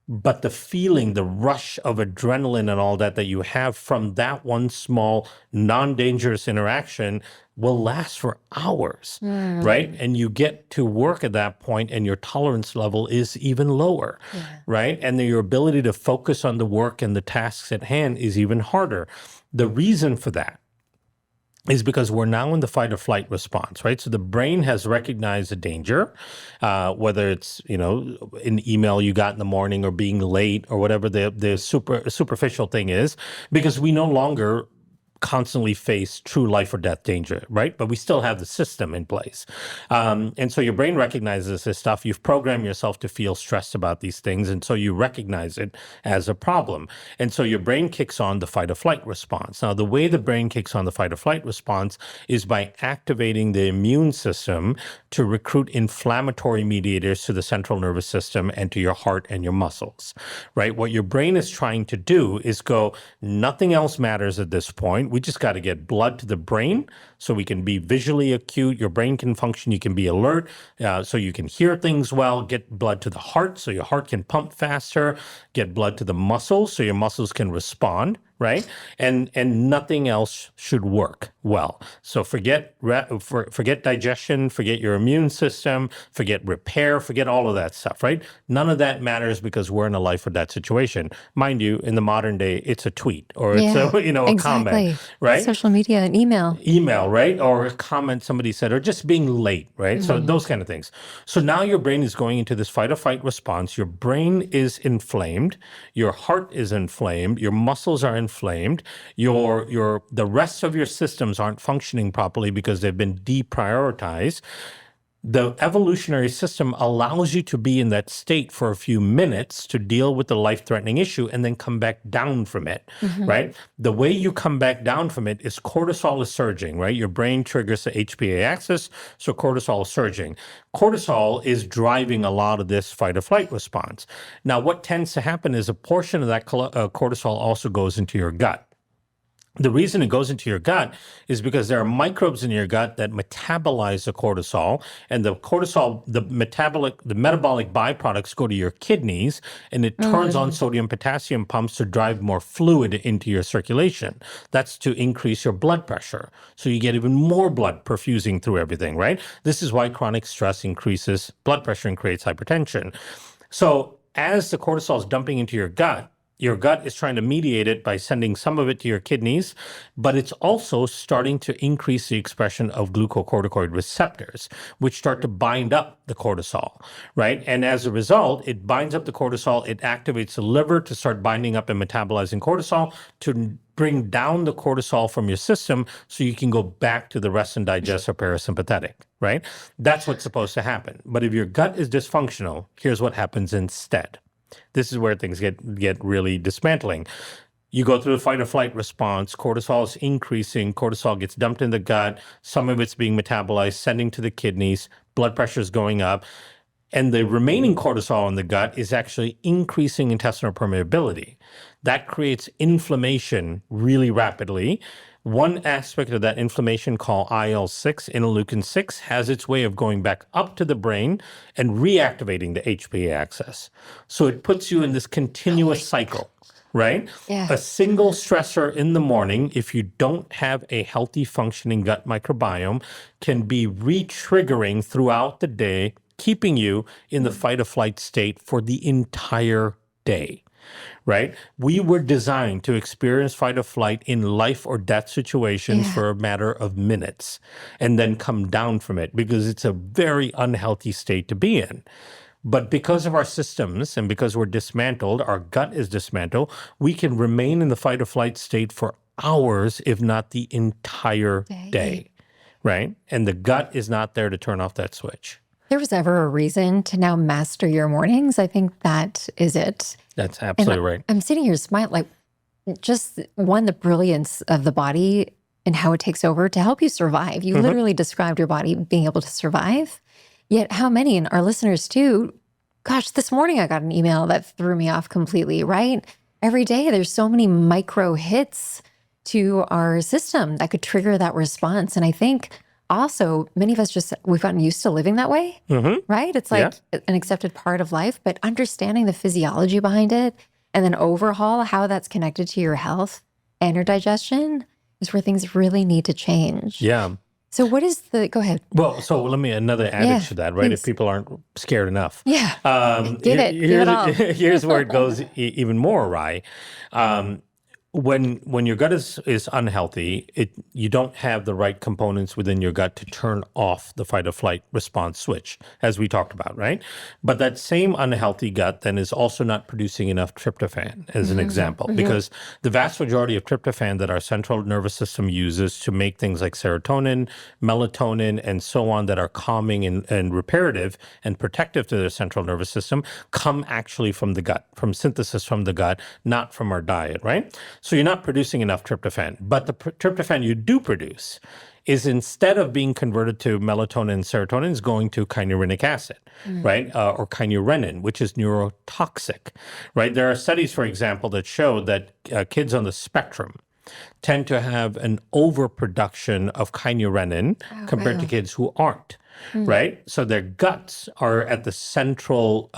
But the feeling, the rush of adrenaline and all that you have from that one small, non-dangerous interaction will last for hours, right? And you get to work at that point and your tolerance level is even lower, right? And then your ability to focus on the work and the tasks at hand is even harder. The reason for that is because we're now in the fight or flight response, right? So the brain has recognized a danger, whether it's, an email you got in the morning or being late or whatever the superficial thing is, because we no longer constantly face true life or death danger, right? But we still have the system in place. And so your brain recognizes this stuff. You've programmed yourself to feel stressed about these things. And so you recognize it as a problem. And so your brain kicks on the fight or flight response. Now, the way the brain kicks on the fight or flight response is by activating the immune system to recruit inflammatory mediators to the central nervous system and to your heart and your muscles, right? What your brain is trying to do is go, nothing else matters at this point. We just got to get blood to the brain so we can be visually acute. Your brain can function. You can be alert so you can hear things well. Get blood to the heart so your heart can pump faster. Get blood to the muscles so your muscles can respond, right? And nothing else should work well. So forget digestion, forget your immune system, forget repair, forget all of that stuff, right? None of that matters because we're in a life or death situation. Mind you, in the modern day, it's a tweet or it's a comment, right? Social media and email, right? Or a comment somebody said, or just being late, right? So those kind of things. So now your brain is going into this fight or flight response. Your brain is inflamed. Your heart is inflamed. Your muscles are inflamed. The rest of your systems aren't functioning properly because they've been deprioritized. The evolutionary system allows you to be in that state for a few minutes to deal with the life-threatening issue and then come back down from it, right? The way you come back down from it is cortisol is surging, right? Your brain triggers the HPA axis, so cortisol is surging. Cortisol is driving a lot of this fight or flight response. Now, what tends to happen is a portion of that cortisol also goes into your gut. The reason it goes into your gut is because there are microbes in your gut that metabolize the cortisol, and the cortisol, the metabolic byproducts go to your kidneys, and it turns on sodium potassium pumps to drive more fluid into your circulation. That's to increase your blood pressure. So you get even more blood perfusing through everything, right? This is why chronic stress increases blood pressure and creates hypertension. So as the cortisol is dumping into your gut is trying to mediate it by sending some of it to your kidneys, but it's also starting to increase the expression of glucocorticoid receptors, which start to bind up the cortisol, right? And as a result, it binds up the cortisol, it activates the liver to start binding up and metabolizing cortisol to bring down the cortisol from your system so you can go back to the rest and digest or parasympathetic, right? That's what's supposed to happen. But if your gut is dysfunctional, here's what happens instead. This is where things get really dismantling. You go through the fight or flight response, cortisol is increasing, cortisol gets dumped in the gut, some of it's being metabolized, sending to the kidneys, blood pressure is going up, and the remaining cortisol in the gut is actually increasing intestinal permeability. That creates inflammation really rapidly. One aspect of that inflammation called IL-6, interleukin-6, has its way of going back up to the brain and reactivating the HPA axis. So it puts you in this continuous cycle, right? Yeah. A single stressor in the morning, if you don't have a healthy functioning gut microbiome, can be re-triggering throughout the day, keeping you in the fight or flight state for the entire day. Right? We were designed to experience fight or flight in life or death situations for a matter of minutes and then come down from it because it's a very unhealthy state to be in. But because of our systems and because we're dismantled, our gut is dismantled, we can remain in the fight or flight state for hours, if not the entire day. Right? And the gut is not there to turn off that switch. If there was ever a reason to now master your mornings, I think that is it. That's absolutely right. I'm sitting here smiling, like just the brilliance of the body and how it takes over to help you survive. You literally described your body being able to survive. Yet how many, and our listeners too, gosh, this morning I got an email that threw me off completely, right? Every day there's so many micro hits to our system that could trigger that response. And I think also, many of us we've gotten used to living that way, right? It's like an accepted part of life, but understanding the physiology behind it and then overhaul how that's connected to your health and your digestion is where things really need to change. Yeah. So what is go ahead. Well, so let me, another adage to that, right? Please. If people aren't scared enough. Yeah. Give it all. Here's where it goes even more awry. When your gut is unhealthy, you don't have the right components within your gut to turn off the fight or flight response switch, as we talked about, right? But that same unhealthy gut then is also not producing enough tryptophan, as an example, because the vast majority of tryptophan that our central nervous system uses to make things like serotonin, melatonin, and so on that are calming and reparative and protective to the central nervous system come actually from the gut, from synthesis from the gut, not from our diet, right? So you're not producing enough tryptophan. But the tryptophan you do produce is, instead of being converted to melatonin and serotonin, is going to kynurenic acid, right? Or kynurenin, which is neurotoxic, right? There are studies, for example, that show that kids on the spectrum tend to have an overproduction of kynurenin compared to kids who aren't. Right? So their guts are at the central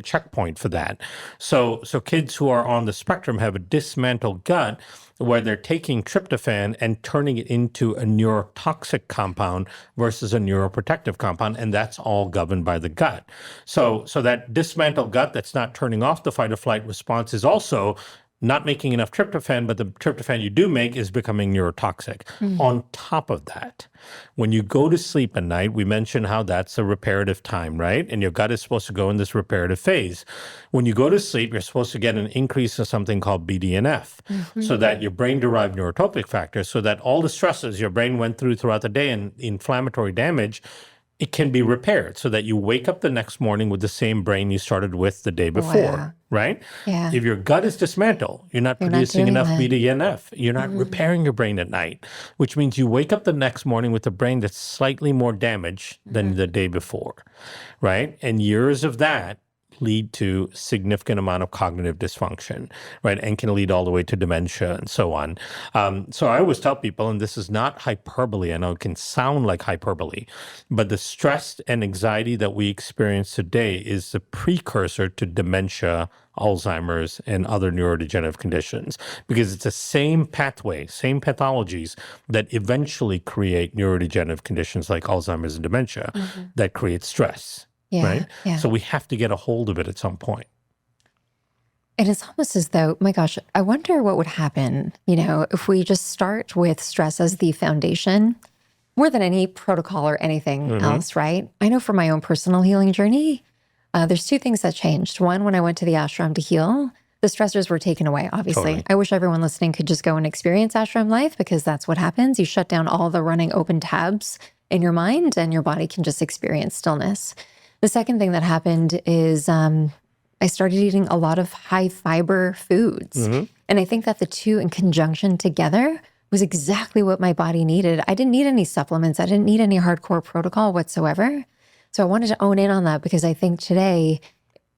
checkpoint for that. So kids who are on the spectrum have a dismantled gut where they're taking tryptophan and turning it into a neurotoxic compound versus a neuroprotective compound, and that's all governed by the gut. So that dismantled gut that's not turning off the fight or flight response is also not making enough tryptophan, but the tryptophan you do make is becoming neurotoxic. On top of that, when you go to sleep at night, we mentioned how that's a reparative time, right? And your gut is supposed to go in this reparative phase. When you go to sleep, you're supposed to get an increase in something called BDNF, so that your brain-derived neurotropic factor, so that all the stresses your brain went throughout the day and inflammatory damage, it can be repaired so that you wake up the next morning with the same brain you started with the day before, right? Yeah. If your gut is dismantled, you're not producing enough BDNF. You're not repairing your brain at night, which means you wake up the next morning with a brain that's slightly more damaged than the day before, right? And years of that lead to significant amount of cognitive dysfunction, right? And can lead all the way to dementia and so on. So I always tell people, and this is not hyperbole, I know it can sound like hyperbole, but the stress and anxiety that we experience today is the precursor to dementia, Alzheimer's, and other neurodegenerative conditions, because it's the same pathway, same pathologies that eventually create neurodegenerative conditions like Alzheimer's and dementia that create stress, right? Yeah. So we have to get a hold of it at some point. And it's almost as though, my gosh, I wonder what would happen, if we just start with stress as the foundation more than any protocol or anything else, right? I know from my own personal healing journey, there's two things that changed. One, when I went to the ashram to heal, the stressors were taken away, obviously. Totally. I wish everyone listening could just go and experience ashram life, because that's what happens. You shut down all the running open tabs in your mind and your body can just experience stillness. The second thing that happened is I started eating a lot of high fiber foods. And I think that the two in conjunction together was exactly what my body needed. I didn't need any supplements. I didn't need any hardcore protocol whatsoever. So I wanted to own in on that, because I think today,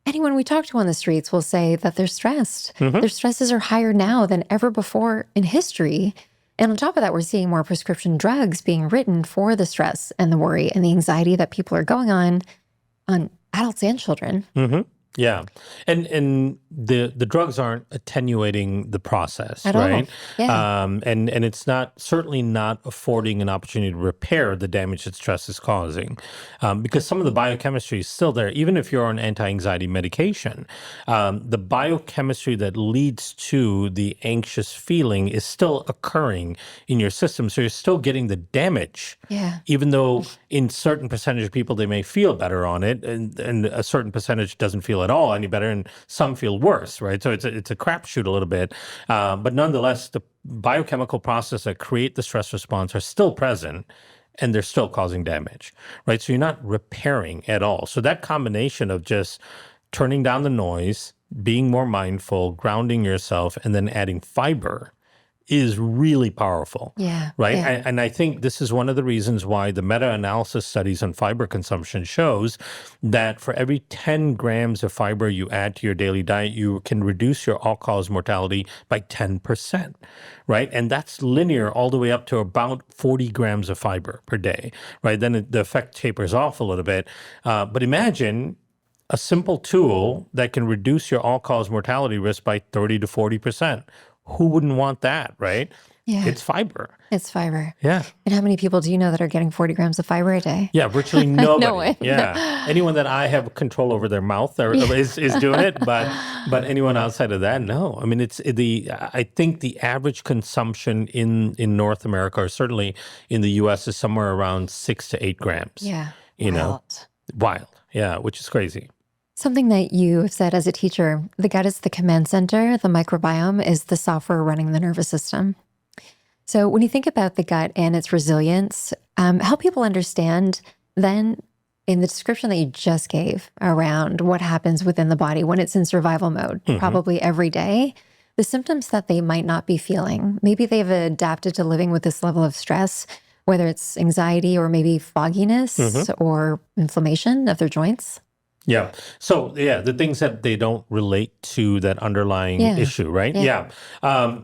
anyone we talk to on the streets will say that they're stressed. Their stresses are higher now than ever before in history. And on top of that, we're seeing more prescription drugs being written for the stress and the worry and the anxiety that people are going on adults and children. Yeah. And the drugs aren't attenuating the process, At right? all. Yeah. And it's certainly not affording an opportunity to repair the damage that stress is causing. Because some of the biochemistry is still there. Even if you're on anti-anxiety medication, the biochemistry that leads to the anxious feeling is still occurring in your system. So you're still getting the damage. Yeah. Even though in certain percentage of people, they may feel better on it, and a certain percentage doesn't feel at all any better, and some feel worse, right? So it's a crapshoot a little bit. But nonetheless, the biochemical processes that create the stress response are still present, and they're still causing damage, right? So you're not repairing at all. So that combination of just turning down the noise, being more mindful, grounding yourself, and then adding fiber is really powerful, right? Yeah. And I think this is one of the reasons why the meta-analysis studies on fiber consumption shows that for every 10 grams of fiber you add to your daily diet, you can reduce your all-cause mortality by 10%, right? And that's linear all the way up to about 40 grams of fiber per day, right? Then the effect tapers off a little bit. But imagine a simple tool that can reduce your all-cause mortality risk by 30 to 40%. Who wouldn't want that, right? Yeah. It's fiber. It's fiber. Yeah. And how many people do you know that are getting 40 grams of fiber a day? Yeah, virtually nobody. No one. Yeah. Anyone that I have control over their mouth is doing it, but anyone outside of that, no. I mean, I think the average consumption in North America, or certainly in the US, is somewhere around 6 to 8 grams. Yeah. Wild. Yeah, which is crazy. Something that you have said as a teacher, the gut is the command center, the microbiome is the software running the nervous system. So when you think about the gut and its resilience, help people understand then in the description that you just gave around what happens within the body when it's in survival mode, probably every day, the symptoms that they might not be feeling. Maybe they've adapted to living with this level of stress, whether it's anxiety or maybe fogginess or inflammation of their joints. Yeah. So, the things that they don't relate to that underlying issue, right? Yeah.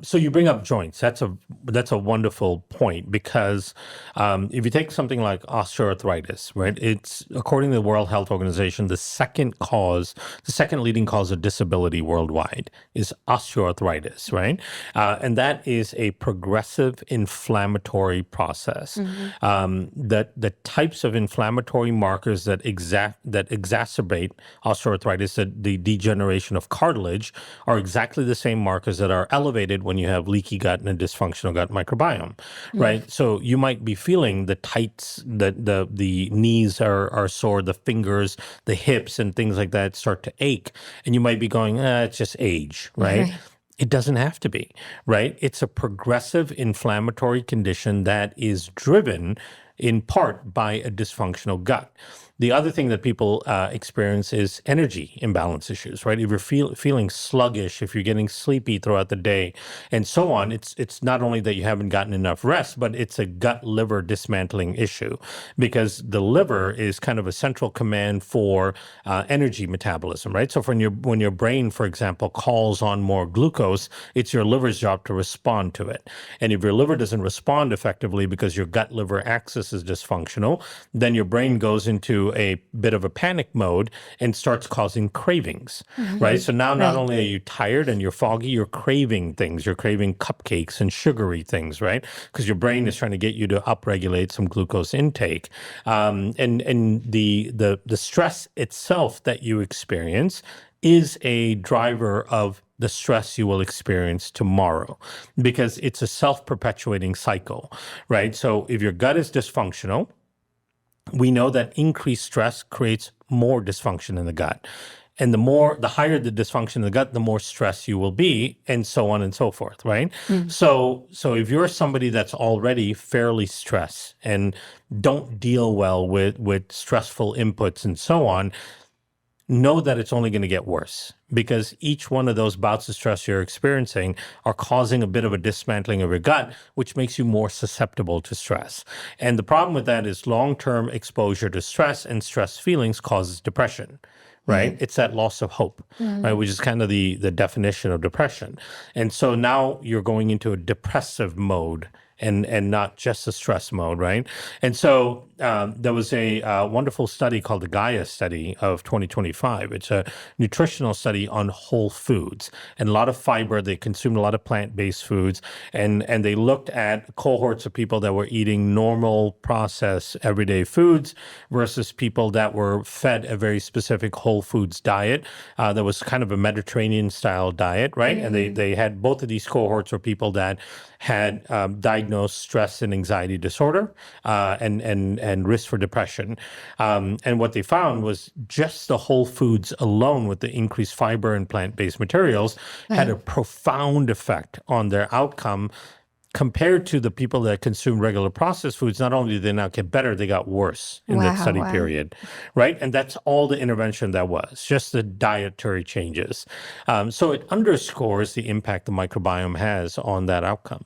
So you bring up joints. That's a wonderful point, because if you take something like osteoarthritis, right? It's, according to the World Health Organization, the second leading cause of disability worldwide is osteoarthritis, right? And that is a progressive inflammatory process. The types of inflammatory markers that exacerbate osteoarthritis, the degeneration of cartilage, are exactly the same markers that are elevated when you have leaky gut and a dysfunctional gut microbiome, right? So you might be feeling the tights, the knees are sore, the fingers, the hips, and things like that start to ache, and you might be going, it's just age, right? It doesn't have to be, right? It's a progressive inflammatory condition that is driven in part by a dysfunctional gut. The other thing that people experience is energy imbalance issues, right? If you're feeling sluggish, if you're getting sleepy throughout the day, and so on, it's not only that you haven't gotten enough rest, but it's a gut-liver dismantling issue, because the liver is kind of a central command for energy metabolism, right? So when your brain, for example, calls on more glucose, it's your liver's job to respond to it. And if your liver doesn't respond effectively because your gut-liver axis is dysfunctional, then your brain goes into a bit of a panic mode and starts causing cravings, right? So now not only are you tired and you're foggy, you're craving things. You're craving cupcakes and sugary things, right? Because your brain is trying to get you to upregulate some glucose intake. And the stress itself that you experience is a driver of the stress you will experience tomorrow, because it's a self-perpetuating cycle, right? So if your gut is dysfunctional, we know that increased stress creates more dysfunction in the gut. And the higher the dysfunction in the gut, the more stress you will be, and so on and so forth, right? So if you're somebody that's already fairly stressed and don't deal well with stressful inputs and so on, know that it's only going to get worse, because each one of those bouts of stress you're experiencing are causing a bit of a dismantling of your gut, which makes you more susceptible to stress. And the problem with that is long-term exposure to stress and stress feelings causes depression, right? It's that loss of hope, right? Which is kind of the definition of depression. And so now you're going into a depressive mode and not just a stress mode, right? And so there was a wonderful study called the Gaia study of 2025. It's a nutritional study on whole foods and a lot of fiber. They consumed a lot of plant-based foods, and they looked at cohorts of people that were eating normal, processed, everyday foods versus people that were fed a very specific whole foods diet that was kind of a Mediterranean-style diet, right? And they had both of these cohorts were people that had diagnosed stress and anxiety disorder and risk for depression. And what they found was just the whole foods alone, with the increased fiber and plant-based materials, had a profound effect on their outcome compared to the people that consume regular processed foods. Not only did they not get better, they got worse in that study period, right? And that's all the intervention that was, just the dietary changes. So it underscores the impact the microbiome has on that outcome.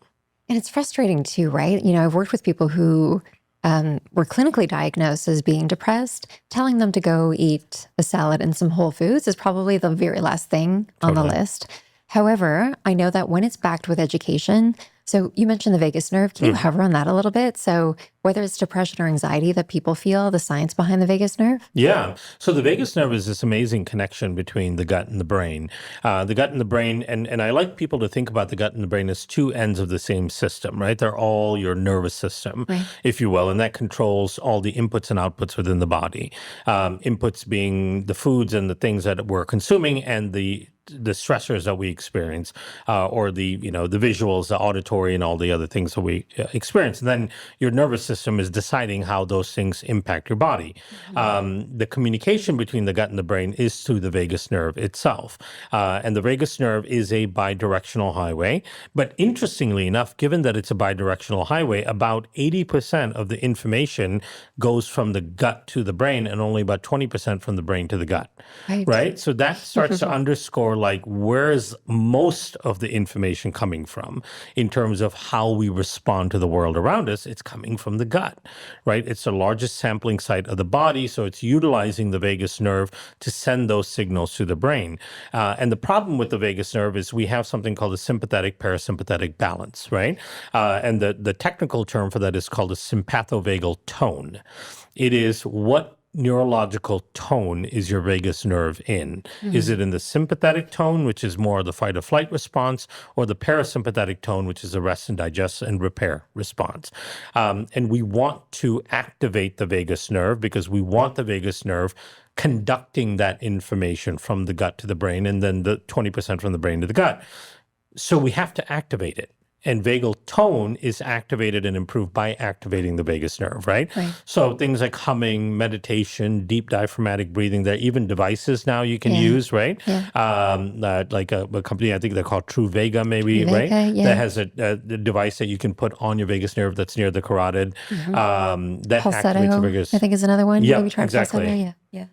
And it's frustrating too, right? You know, I've worked with people who were clinically diagnosed as being depressed. Telling them to go eat a salad and some whole foods is probably the very last thing on the list. However, I know that when it's backed with education, so you mentioned the vagus nerve. Can you hover on that a little bit? So whether it's depression or anxiety that people feel, the science behind the vagus nerve? Yeah. So the vagus nerve is this amazing connection between the gut and the brain. The gut and the brain, and I like people to think about the gut and the brain as two ends of the same system, right? They're all your nervous system, if you will, and that controls all the inputs and outputs within the body. Inputs being the foods and the things that we're consuming, and the stressors that we experience, or the visuals, the auditory, and all the other things that we experience. And then your nervous system is deciding how those things impact your body. The communication between the gut and the brain is through the vagus nerve itself. And the vagus nerve is a bidirectional highway. But interestingly enough, given that it's a bidirectional highway, about 80% of the information goes from the gut to the brain and only about 20% from the brain to the gut, right? So that starts to underscore, like, where's most of the information coming from in terms of how we respond to the world around us? It's coming from the gut, right? It's the largest sampling site of the body, so it's utilizing the vagus nerve to send those signals to the brain. And the problem with the vagus nerve is we have something called a sympathetic parasympathetic balance, right? And the technical term for that is called a sympathovagal tone. It is what neurological tone is your vagus nerve in? Is it in the sympathetic tone, which is more of the fight or flight response, or the parasympathetic tone, which is the rest and digest and repair response? And we want to activate the vagus nerve because we want the vagus nerve conducting that information from the gut to the brain, and then the 20% from the brain to the gut. So we have to activate it. And vagal tone is activated and improved by activating the vagus nerve, right? So things like humming, meditation, deep diaphragmatic breathing, there are even devices now you can use, right? Like a company, I think they're called True Vega, maybe, right? That has a device that you can put on your vagus nerve that's near the carotid. That activates the vagus. I think is another one. Yeah, Maybe try exactly. Falsetto. Yeah.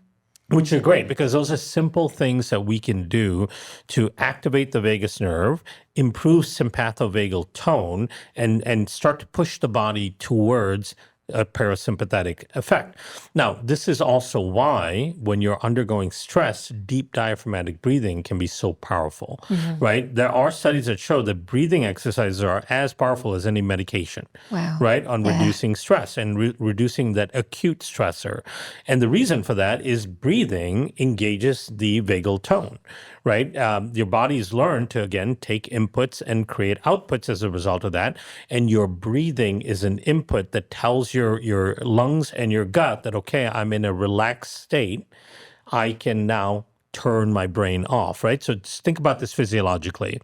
Which are great because those are simple things that we can do to activate the vagus nerve, improve sympathovagal tone, and start to push the body towards a parasympathetic effect. Now, this is also why when you're undergoing stress, deep diaphragmatic breathing can be so powerful, right? There are studies that show that breathing exercises are as powerful as any medication, right, on reducing stress and reducing that acute stressor. And the reason for that is breathing engages the vagal tone, right? Your body's learned to, again, take inputs and create outputs as a result of that. And your breathing is an input that tells your lungs and your gut that, okay, I'm in a relaxed state. I can now turn my brain off, right? So just think about this physiologically.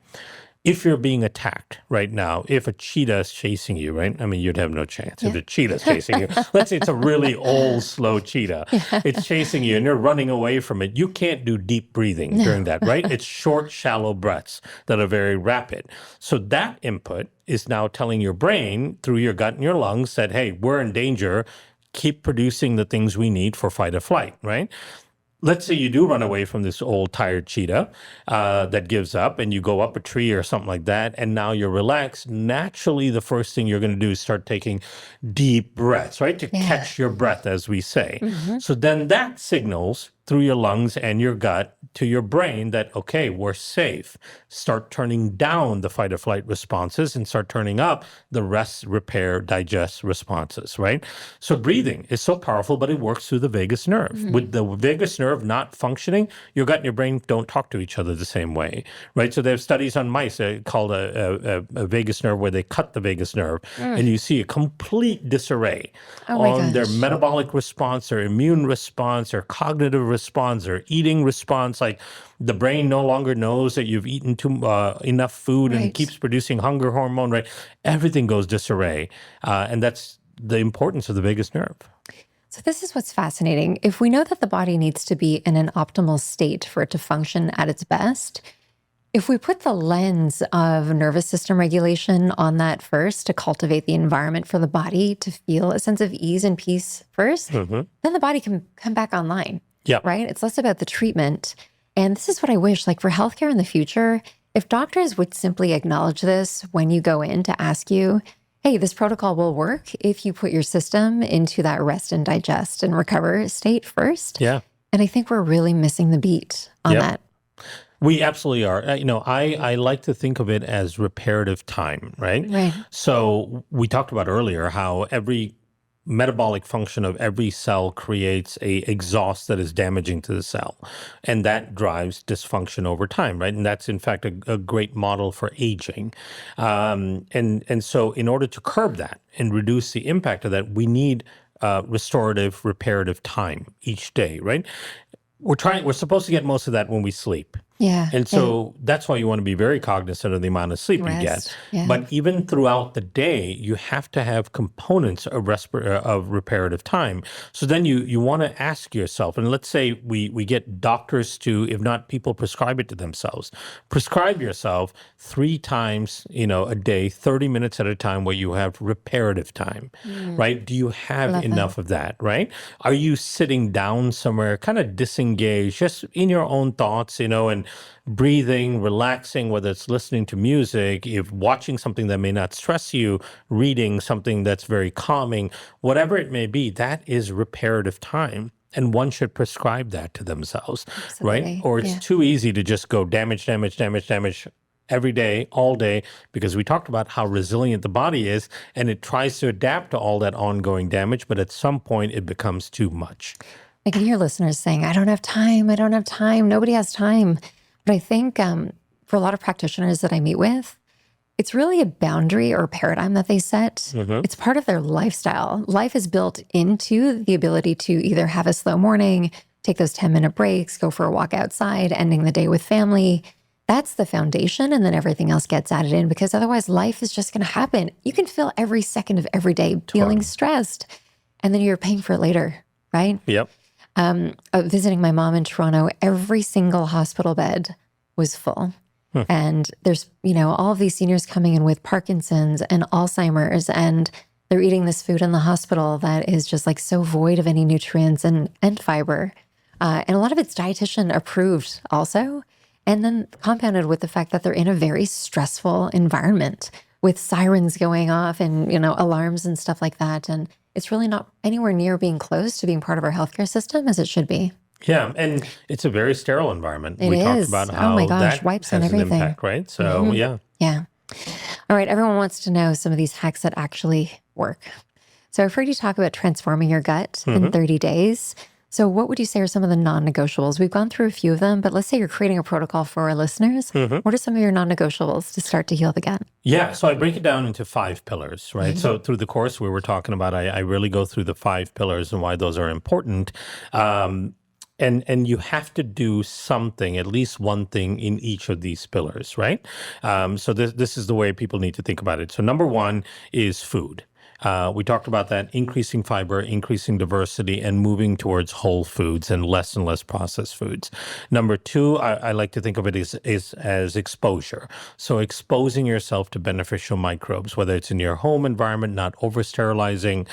If you're being attacked right now, if a cheetah is chasing you, right? I mean, you'd have no chance if a cheetah is chasing you. Let's say it's a really old, slow cheetah. It's chasing you and you're running away from it. You can't do deep breathing during that, right? It's short, shallow breaths that are very rapid. So that input is now telling your brain through your gut and your lungs that, hey, we're in danger. Keep producing the things we need for fight or flight, right? Let's say you do run away from this old tired cheetah that gives up and you go up a tree or something like that, and now you're relaxed. Naturally, the first thing you're going to do is start taking deep breaths, right? To catch your breath, as we say. So then that signals through your lungs and your gut to your brain that, okay, we're safe. Start turning down the fight or flight responses and start turning up the rest, repair, digest responses, right? So breathing is so powerful, but it works through the vagus nerve. With the vagus nerve not functioning, your gut and your brain don't talk to each other the same way, right? So they have studies on mice called a vagus nerve where they cut the vagus nerve and you see a complete disarray on their metabolic response, their immune response, their cognitive response, their eating response. Like the brain no longer knows that you've eaten enough food and keeps producing hunger hormone, right? Everything goes disarray. And that's the importance of the vagus nerve. So this is what's fascinating. If we know that the body needs to be in an optimal state for it to function at its best, if we put the lens of nervous system regulation on that first to cultivate the environment for the body to feel a sense of ease and peace first, then the body can come back online, right? It's less about the treatment. And this is what I wish, like for healthcare in the future, if doctors would simply acknowledge this when you go in to ask you, hey, this protocol will work if you put your system into that rest and digest and recover state first. And I think we're really missing the beat on that. We absolutely are. I like to think of it as reparative time, right? So we talked about earlier how every metabolic function of every cell creates a exhaust that is damaging to the cell. And that drives dysfunction over time, right? And that's, in fact, a great model for aging. And so in order to curb that and reduce the impact of that, we need restorative, reparative time each day, right? We're supposed to get most of that when we sleep. And so that's why you want to be very cognizant of the amount of sleep you get. But even throughout the day, you have to have components of reparative time. So then you want to ask yourself, and let's say we get doctors to, if not people, prescribe it to themselves. Prescribe yourself 3 times, a day, 30 minutes at a time where you have reparative time, right? Do you have enough of that, right? Are you sitting down somewhere, kind of disengaged, just in your own thoughts, and breathing, relaxing, whether it's listening to music, if watching something that may not stress you, reading something that's very calming, whatever it may be, that is reparative time. And one should prescribe that to themselves, right? Or it's too easy to just go damage every day, all day, because we talked about how resilient the body is, and it tries to adapt to all that ongoing damage, but at some point it becomes too much. I can hear listeners saying, I don't have time. Nobody has time. But I think for a lot of practitioners that I meet with, it's really a boundary or paradigm that they set. It's part of their lifestyle. Life is built into the ability to either have a slow morning, take those 10-minute breaks, go for a walk outside, ending the day with family. That's the foundation, and then everything else gets added in, because otherwise life is just going to happen. You can feel every second of every day feeling stressed, and then you're paying for it later, right? Yep. Visiting my mom in Toronto, every single hospital bed was full. And there's, all of these seniors coming in with Parkinson's and Alzheimer's, and they're eating this food in the hospital that is just like so void of any nutrients and fiber. And a lot of it's dietitian approved also. And then compounded with the fact that they're in a very stressful environment with sirens going off and, alarms and stuff like that. And it's really not anywhere near being close to being part of our healthcare system as it should be. Yeah, and it's a very sterile environment. We talked about how that wipes has on everything. an impact, right? So, Yeah. All right, everyone wants to know some of these hacks that actually work. So I've heard you talk about transforming your gut in 30 days. So what would you say are some of the non-negotiables? We've gone through a few of them, but let's say you're creating a protocol for our listeners. What are some of your non-negotiables to start to heal the gut? Yeah, so I break it down into 5 pillars, right? So through the course we were talking about, I really go through the 5 pillars and why those are important. And you have to do something, at least one thing in each of these pillars, right? So this is the way people need to think about it. So number 1 is food. We talked about that, increasing fiber, increasing diversity, and moving towards whole foods and less processed foods. Number 2, I like to think of it as exposure. So exposing yourself to beneficial microbes, whether it's in your home environment, not over-sterilizing,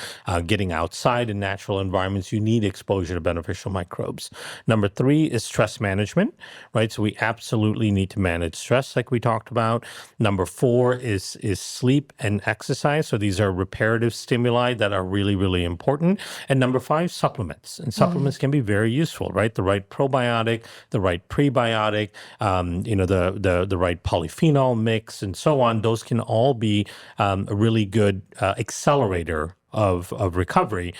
getting outside in natural environments, you need exposure to beneficial microbes. Number 3 is stress management, right? So we absolutely need to manage stress like we talked about. Number 4 is sleep and exercise. So these are reparative stimuli that are really, really important. And number 5, supplements. And supplements can be very useful, right? The right probiotic, the right prebiotic, the right polyphenol mix, and so on. Those can all be a really good accelerator of recovery.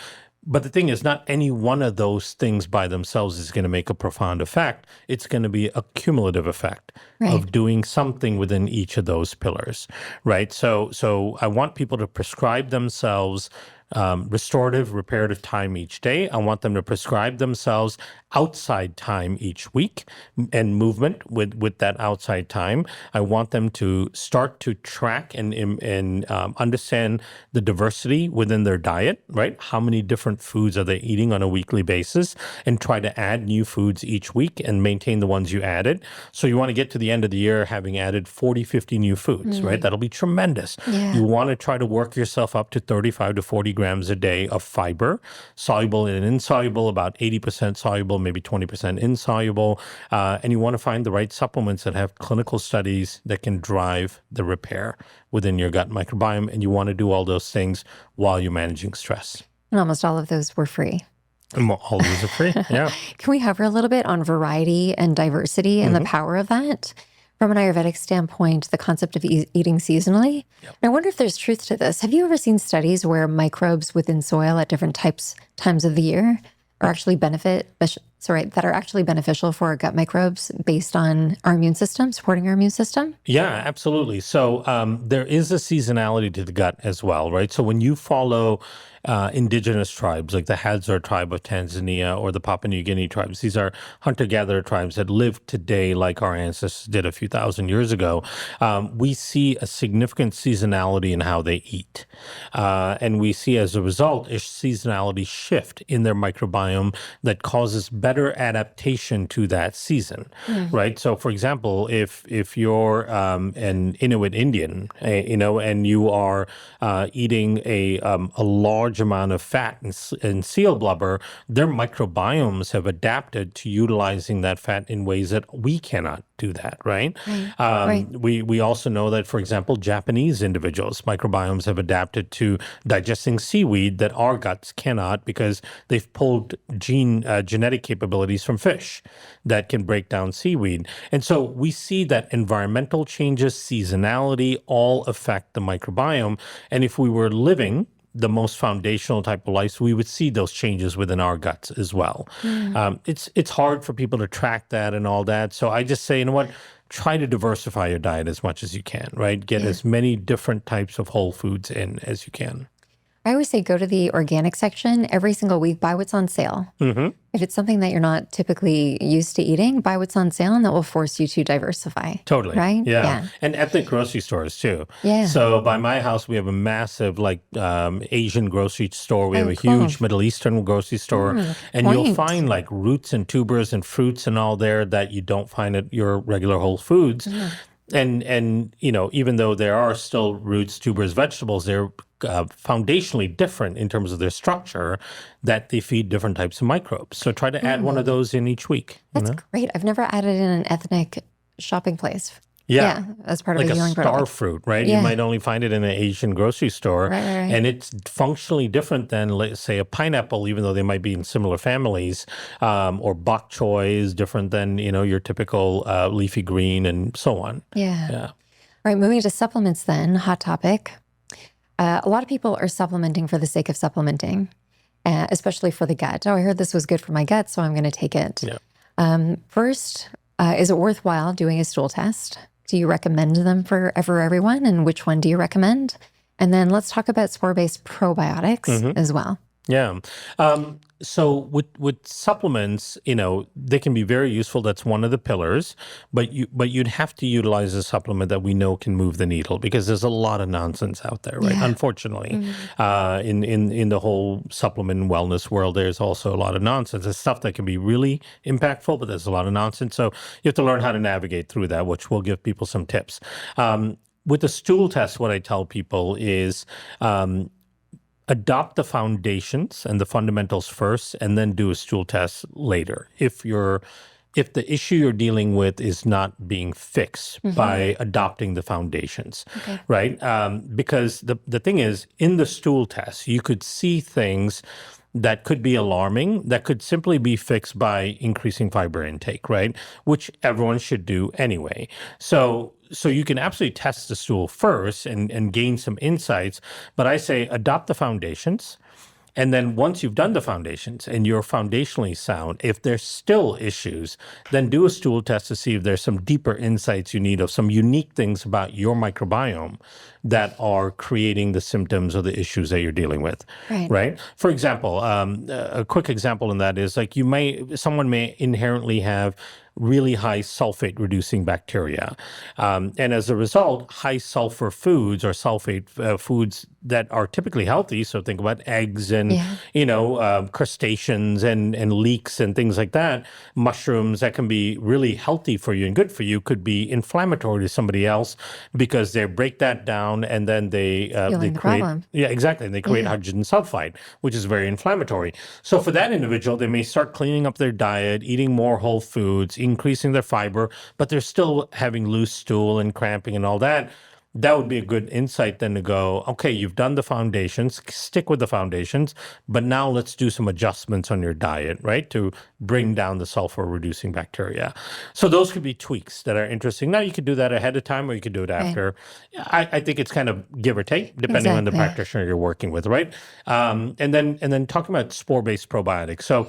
But the thing is, not any one of those things by themselves is going to make a profound effect. It's going to be a cumulative effect of doing something within each of those pillars, right? So I want people to prescribe themselves restorative, reparative time each day. I want them to prescribe themselves outside time each week and movement with that outside time. I want them to start to track and understand the diversity within their diet, right? How many different foods are they eating on a weekly basis, and try to add new foods each week and maintain the ones you added. So you want to get to the end of the year having added 40, 50 new foods, right? That'll be tremendous. Yeah. You want to try to work yourself up to 35 to 40 grams a day of fiber, soluble and insoluble, about 80% soluble, maybe 20% insoluble. And you want to find the right supplements that have clinical studies that can drive the repair within your gut microbiome. And you want to do all those things while you're managing stress. And almost all of those were free. And all of those are free, yeah. Can we hover a little bit on variety and diversity and the power of that? From an Ayurvedic standpoint, the concept of eating seasonally. Yep. And I wonder if there's truth to this. Have you ever seen studies where microbes within soil at different times of the year are actually that are actually beneficial for our gut microbes based on our immune system, supporting our immune system? Yeah, absolutely. So there is a seasonality to the gut as well, right? So when you follow indigenous tribes like the Hadza tribe of Tanzania or the Papua New Guinea tribes, these are hunter-gatherer tribes that live today like our ancestors did a few thousand years ago. We see a significant seasonality in how they eat. And we see as a result a seasonality shift in their microbiome that causes better adaptation to that season, right? So for example, if you're an Inuit Indian, and you are eating a large amount of fat and seal blubber, their microbiomes have adapted to utilizing that fat in ways that we cannot do that, right? We also know that, for example, Japanese individuals' microbiomes have adapted to digesting seaweed that our guts cannot, because they've pulled genetic capabilities from fish that can break down seaweed. And so we see that environmental changes, seasonality, all affect the microbiome. And if we were living the most foundational type of life, we would see those changes within our guts as well. It's hard for people to track that and all that. So I just say, you know what? Try to diversify your diet as much as you can, right? Get as many different types of whole foods in as you can. I always say go to the organic section every single week, buy what's on sale. if it's something that you're not typically used to eating, buy what's on sale, and that will force you to diversify. Totally. Right? Yeah. And ethnic grocery stores too. Yeah. So by my house, we have a massive Asian grocery store. We have a cool. huge Middle Eastern grocery store. And you'll find like roots and tubers and fruits and all there that you don't find at your regular Whole Foods. And even though there are still roots, tubers, vegetables, they're foundationally different in terms of their structure, that they feed different types of microbes. So try to add one of those in each week. That's great. I've never added in an ethnic shopping place. Yeah, as part of like a a healing star protocol. fruit, right? Yeah. You might only find it in an Asian grocery store, Right. and it's functionally different than, let's say, a pineapple, even though they might be in similar families. Or bok choy is different than your typical leafy green, and so on. Yeah. Yeah. All right, moving to supplements then, hot topic. A lot of people are supplementing for the sake of supplementing, especially for the gut. Oh, I heard this was good for my gut, so I'm going to take it. Yeah. First, is it worthwhile doing a stool test? Do you recommend them for everyone? And which one do you recommend? And then let's talk about spore-based probiotics as well. Yeah. So with supplements, they can be very useful. That's one of the pillars. But you'd have to utilize a supplement that we know can move the needle, because there's a lot of nonsense out there, right? Yeah. Unfortunately, in the whole supplement wellness world, there's also a lot of nonsense. There's stuff that can be really impactful, but there's a lot of nonsense. So you have to learn how to navigate through that, which will give people some tips. With the stool test, what I tell people is, adopt the foundations and the fundamentals first, and then do a stool test later. If the issue you're dealing with is not being fixed by adopting the foundations, right? Because the thing is, in the stool test, you could see things that could be alarming, that could simply be fixed by increasing fiber intake, right? Which everyone should do anyway. So you can absolutely test the stool first and gain some insights, but I say adopt the foundations. And then once you've done the foundations and you're foundationally sound, if there's still issues, then do a stool test to see if there's some deeper insights you need of some unique things about your microbiome that are creating the symptoms or the issues that you're dealing with, right? For example, a quick example in that is like someone may inherently have really high sulfate reducing bacteria. And as a result, high sulfur foods or sulfate foods that are typically healthy, so think about eggs and, crustaceans and leeks and things like that, mushrooms that can be really healthy for you and good for you, could be inflammatory to somebody else because they break that down and then they create problem. Yeah, exactly. And they create hydrogen sulfide, which is very inflammatory. So for that individual, they may start cleaning up their diet, eating more whole foods, increasing their fiber, but they're still having loose stool and cramping and all that. That would be a good insight then to go, okay, you've done the foundations, stick with the foundations, but now let's do some adjustments on your diet, right, to bring down the sulfur-reducing bacteria. So those could be tweaks that are interesting. Now, you could do that ahead of time or you could do it after. I think it's kind of give or take, depending on the practitioner you're working with, right? And then talking about spore-based probiotics. So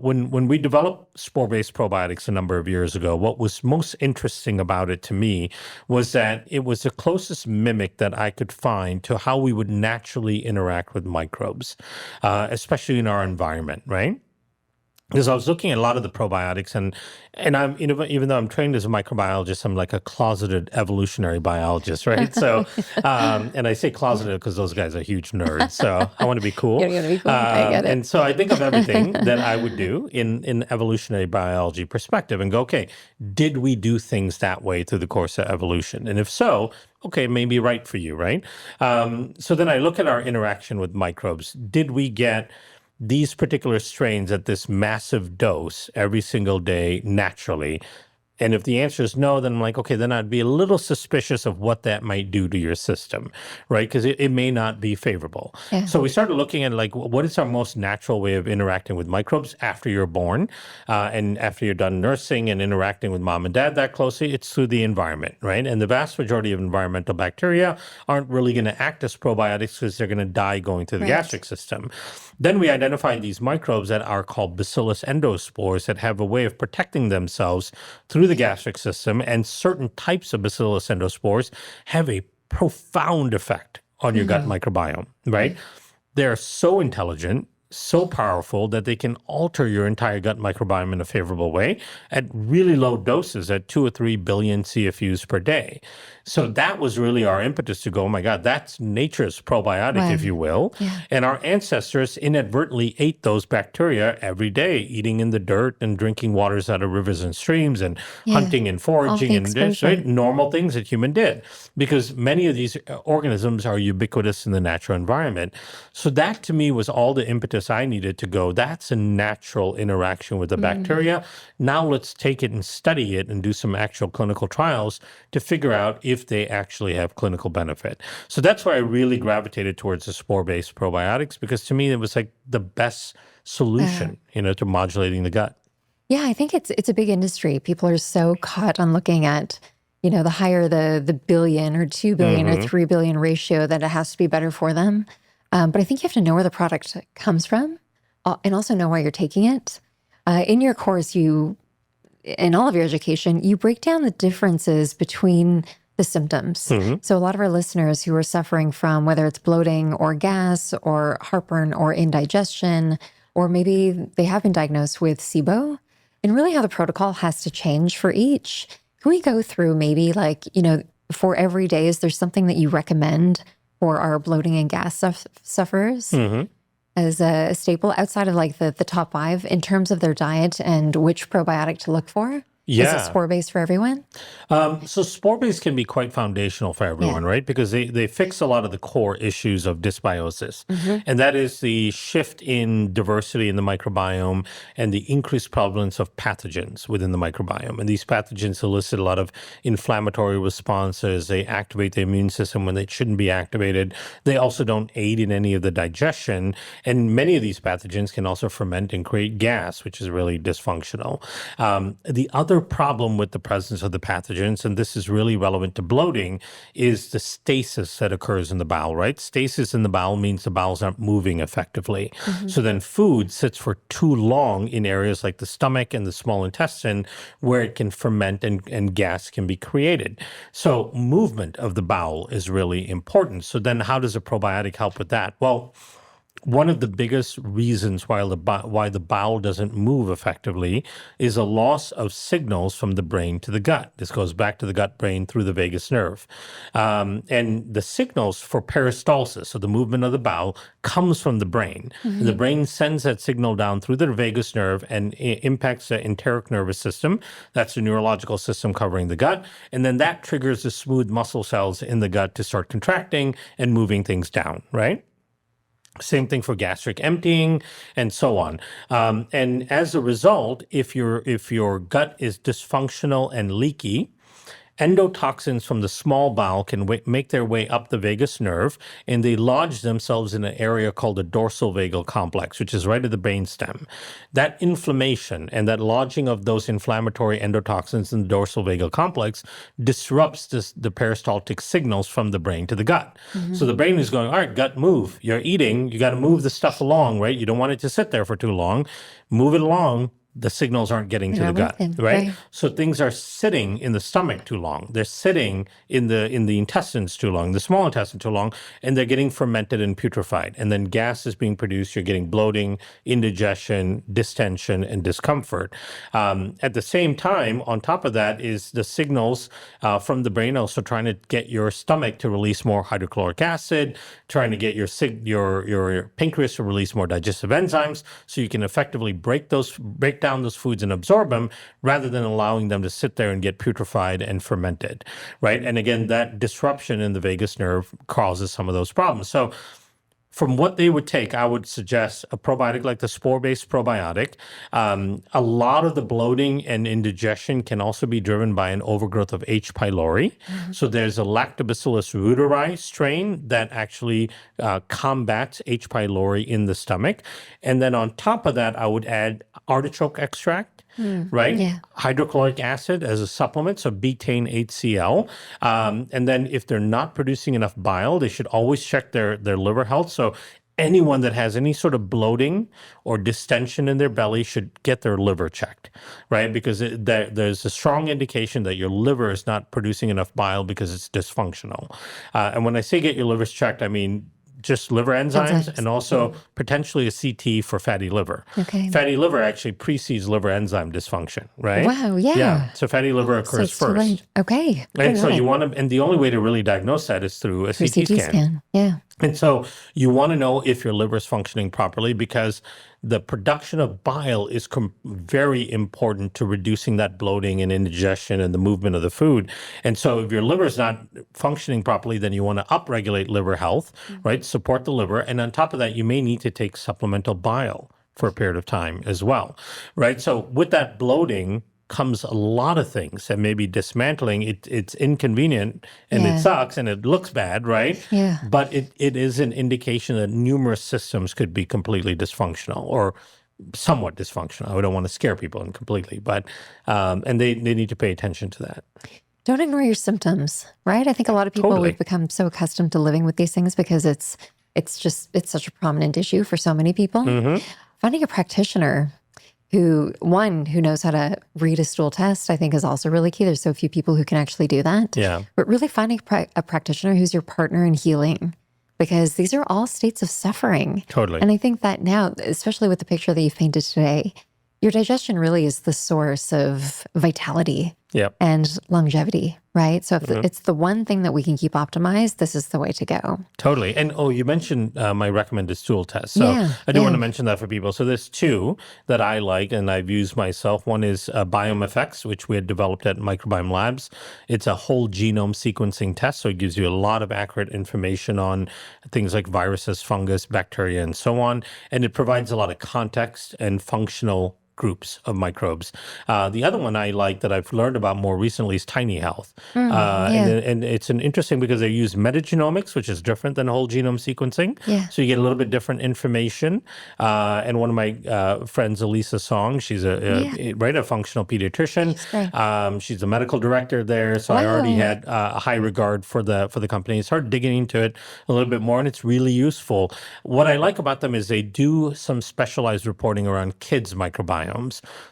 when we developed spore-based probiotics a number of years ago, what was most interesting about it to me was that it was the closest mimic that I could find to how we would naturally interact with microbes, especially in our environment, right? Because I was looking at a lot of the probiotics, and I'm even though I'm trained as a microbiologist, I'm like a closeted evolutionary biologist, right? So, and I say closeted because those guys are huge nerds. So I want to be cool. You're gonna be cool. I get it. And so I think of everything that I would do in evolutionary biology perspective, and go, okay, did we do things that way through the course of evolution? And if so, okay, maybe right for you, right? So then I look at our interaction with microbes. Did we get these particular strains at this massive dose every single day naturally? And if the answer is no, then I'm like, okay, then I'd be a little suspicious of what that might do to your system, right? Because it may not be favorable. Yeah. So we started looking at like, what is our most natural way of interacting with microbes after you're born and after you're done nursing and interacting with mom and dad that closely? It's through the environment, right? And the vast majority of environmental bacteria aren't really going to act as probiotics because they're going to die going through the gastric system. Then we identified these microbes that are called bacillus endospores that have a way of protecting themselves through the gastric system, and certain types of bacillus endospores have a profound effect on your gut microbiome, right? They're so intelligent so powerful that they can alter your entire gut microbiome in a favorable way at really low doses, at 2 or 3 billion CFUs per day. So that was really our impetus to go, oh my God, that's nature's probiotic, if you will. Yeah. And our ancestors inadvertently ate those bacteria every day, eating in the dirt and drinking waters out of rivers and streams and hunting and foraging and right? Normal things that human did, because many of these organisms are ubiquitous in the natural environment. So that to me was all the impetus I needed to go, that's a natural interaction with the bacteria. Now let's take it and study it and do some actual clinical trials to figure out if they actually have clinical benefit. So that's why I really gravitated towards the spore-based probiotics, because to me it was like the best solution, to modulating the gut. Yeah, I think it's a big industry. People are so caught on looking at, the higher the billion or 2 billion or 3 billion ratio, that it has to be better for them. But I think you have to know where the product comes from and also know why you're taking it. In your course, in all of your education, you break down the differences between the symptoms. So a lot of our listeners who are suffering from whether it's bloating or gas or heartburn or indigestion, or maybe they have been diagnosed with SIBO, and really how the protocol has to change for each. Can we go through maybe for every day, is there something that you recommend for our bloating and gas sufferers as a staple outside of the top 5 in terms of their diet and which probiotic to look for? Yeah. Is it spore-based for everyone? So spore-based can be quite foundational for everyone, right? Because they fix a lot of the core issues of dysbiosis. And that is the shift in diversity in the microbiome and the increased prevalence of pathogens within the microbiome. And these pathogens elicit a lot of inflammatory responses. They activate the immune system when they shouldn't be activated. They also don't aid in any of the digestion. And many of these pathogens can also ferment and create gas, which is really dysfunctional. The other problem with the presence of the pathogens, and this is really relevant to bloating, is the stasis that occurs in the bowel, right? Stasis in the bowel means the bowels aren't moving effectively. So then food sits for too long in areas like the stomach and the small intestine where it can ferment and gas can be created. So movement of the bowel is really important. So then how does a probiotic help with that? Well, one of the biggest reasons why the bowel doesn't move effectively is a loss of signals from the brain to the gut. This goes back to the gut-brain through the vagus nerve. And the signals for peristalsis, so the movement of the bowel, comes from the brain. The brain sends that signal down through the vagus nerve and impacts the enteric nervous system. That's the neurological system covering the gut. And then that triggers the smooth muscle cells in the gut to start contracting and moving things down, right? Same thing for gastric emptying and so on. And as a result, if your gut is dysfunctional and leaky, endotoxins from the small bowel can make their way up the vagus nerve, and they lodge themselves in an area called the dorsal vagal complex, which is right at the brainstem. That inflammation and that lodging of those inflammatory endotoxins in the dorsal vagal complex disrupts the peristaltic signals from the brain to the gut. So the brain is going, all right, gut, move. You're eating. You got to move the stuff along, right? You don't want it to sit there for too long. Move it along. The signals aren't getting to the gut, right? So things are sitting in the stomach too long. They're sitting in the intestines too long, the small intestine too long, and they're getting fermented and putrefied. And then gas is being produced. You're getting bloating, indigestion, distension, and discomfort. At the same time, on top of that is the signals from the brain also trying to get your stomach to release more hydrochloric acid, trying to get your pancreas to release more digestive enzymes, so you can effectively break down those foods and absorb them rather than allowing them to sit there and get putrefied and fermented, right? And again, that disruption in the vagus nerve causes some of those problems. So from what they would take, I would suggest a probiotic like the spore-based probiotic. A lot of the bloating and indigestion can also be driven by an overgrowth of H. pylori. So there's a Lactobacillus reuteri strain that actually combats H. pylori in the stomach. And then on top of that, I would add artichoke extract. Right? Yeah. Hydrochloric acid as a supplement, so betaine HCl. And then if they're not producing enough bile, they should always check their liver health. So anyone that has any sort of bloating or distension in their belly should get their liver checked, right? Because there's a strong indication that your liver is not producing enough bile because it's dysfunctional. And when I say get your livers checked, I mean just liver enzymes and also potentially a CT for fatty liver. Okay. Fatty liver actually precedes liver enzyme dysfunction, right? Wow, yeah. So fatty liver occurs it's too first. late. Okay. And so you want to, and the only way to really diagnose that is through a CT scan. Yeah. And so you want to know if your liver is functioning properly, because the production of bile is very important to reducing that bloating and indigestion and the movement of the food. And so if your liver is not functioning properly, then you want to upregulate liver health, right? Support the liver. And on top of that, you may need to take supplemental bile for a period of time as well, right? So with that bloating comes a lot of things, and maybe dismantling it's inconvenient and it sucks and it looks bad, right? Yeah. But it is an indication that numerous systems could be completely dysfunctional or somewhat dysfunctional. I don't want to scare people completely, but and they need to pay attention to that. Don't ignore your symptoms, right? I think a lot of people, we've become so accustomed to living with these things because it's such a prominent issue for so many people. Finding a practitioner who knows how to read a stool test, I think is also really key. There's so few people who can actually do that. Yeah. But really finding a practitioner who's your partner in healing, because these are all states of suffering. Totally. And I think that now, especially with the picture that you've painted today, your digestion really is the source of vitality and longevity, right? So if it's the one thing that we can keep optimized, this is the way to go. Totally. And you mentioned my recommended stool test. So I do want to mention that for people. So there's two that I like and I've used myself. One is Biome Effects, which we had developed at Microbiome Labs. It's a whole genome sequencing test. So it gives you a lot of accurate information on things like viruses, fungus, bacteria, and so on. And it provides a lot of context and functional groups of microbes. The other one I like that I've learned about more recently is Tiny Health. And it's an interesting because they use metagenomics, which is different than whole genome sequencing. So you get a little bit different information. And one of my friends, Elisa Song, she's a functional pediatrician. She's a medical director there. So I already had a high regard for the company. I started digging into it a little bit more, and it's really useful. What I like about them is they do some specialized reporting around kids' microbiome.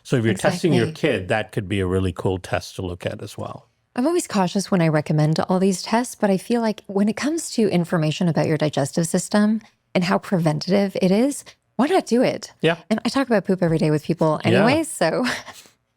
So if you're testing your kid, that could be a really cool test to look at as well. I'm always cautious when I recommend all these tests, but I feel like when it comes to information about your digestive system and how preventative it is, why not do it? Yeah. And I talk about poop every day with people anyways, so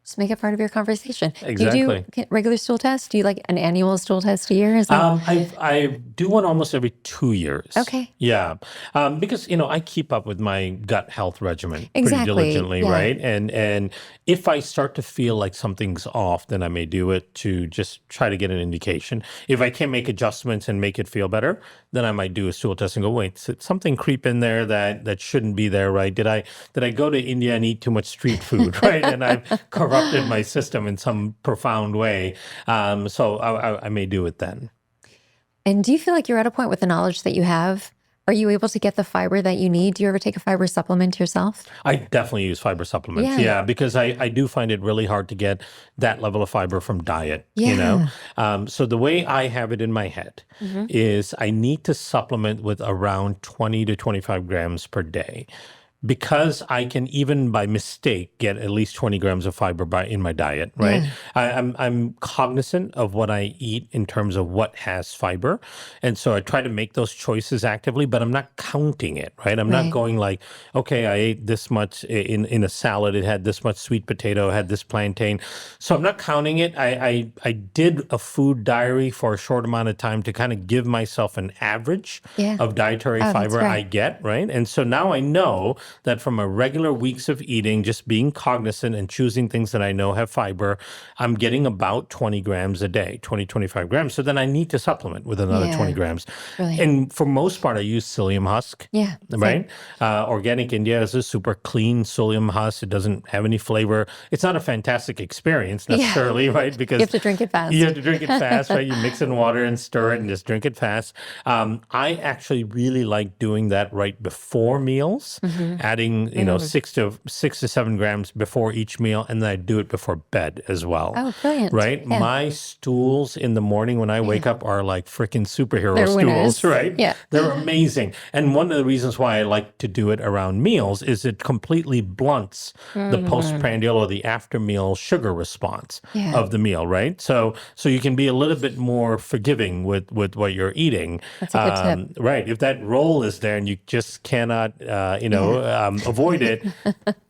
just make it part of your conversation. Exactly. Do you do regular stool tests? Do you like an annual stool test a year? Is that... I do one almost every 2 years. Okay. Yeah. Because, I keep up with my gut health regimen pretty diligently, right? And if I start to feel like something's off, then I may do it to just try to get an indication. If I can make adjustments and make it feel better, then I might do a stool test and go, wait, did something creep in there that shouldn't be there, right? Did I go to India and eat too much street food, right? And I've corrupted my system in some profound way. So I may do it then. And do you feel like you're at a point with the knowledge that you have? Are you able to get the fiber that you need? Do you ever take a fiber supplement yourself? I definitely use fiber supplements, because I do find it really hard to get that level of fiber from diet, So the way I have it in my head is I need to supplement with around 20 to 25 grams per day. Because I can even by mistake get at least 20 grams of fiber in my diet, right? I'm cognizant of what I eat in terms of what has fiber. And so I try to make those choices actively, but I'm not counting it, right? I'm not going like, okay, I ate this much in a salad. It had this much sweet potato, had this plantain. So I'm not counting it. I did a food diary for a short amount of time to kind of give myself an average of dietary fiber I get, right? And so now I know that from a regular weeks of eating, just being cognizant and choosing things that I know have fiber, I'm getting about 20 grams a day, 20, 25 grams. So then I need to supplement with another 20 grams. Brilliant. And for most part, I use psyllium husk, right? Organic India is a super clean psyllium husk. It doesn't have any flavor. It's not a fantastic experience necessarily, right? Because you have to drink it fast. You have to drink it fast, right? You mix in water and stir it and just drink it fast. I actually really like doing that right before meals. adding, 6 to 7 grams before each meal, and then I do it before bed as well. Oh, brilliant. Right? Yeah. My stools in the morning when I wake up are like freaking superhero They're stools, winners. right? Yeah. They're amazing. And one of the reasons why I like to do it around meals is it completely blunts the postprandial or the after meal sugar response of the meal, right? So you can be a little bit more forgiving with what you're eating. That's a good tip. Right. If that roll is there and you just cannot, avoid it,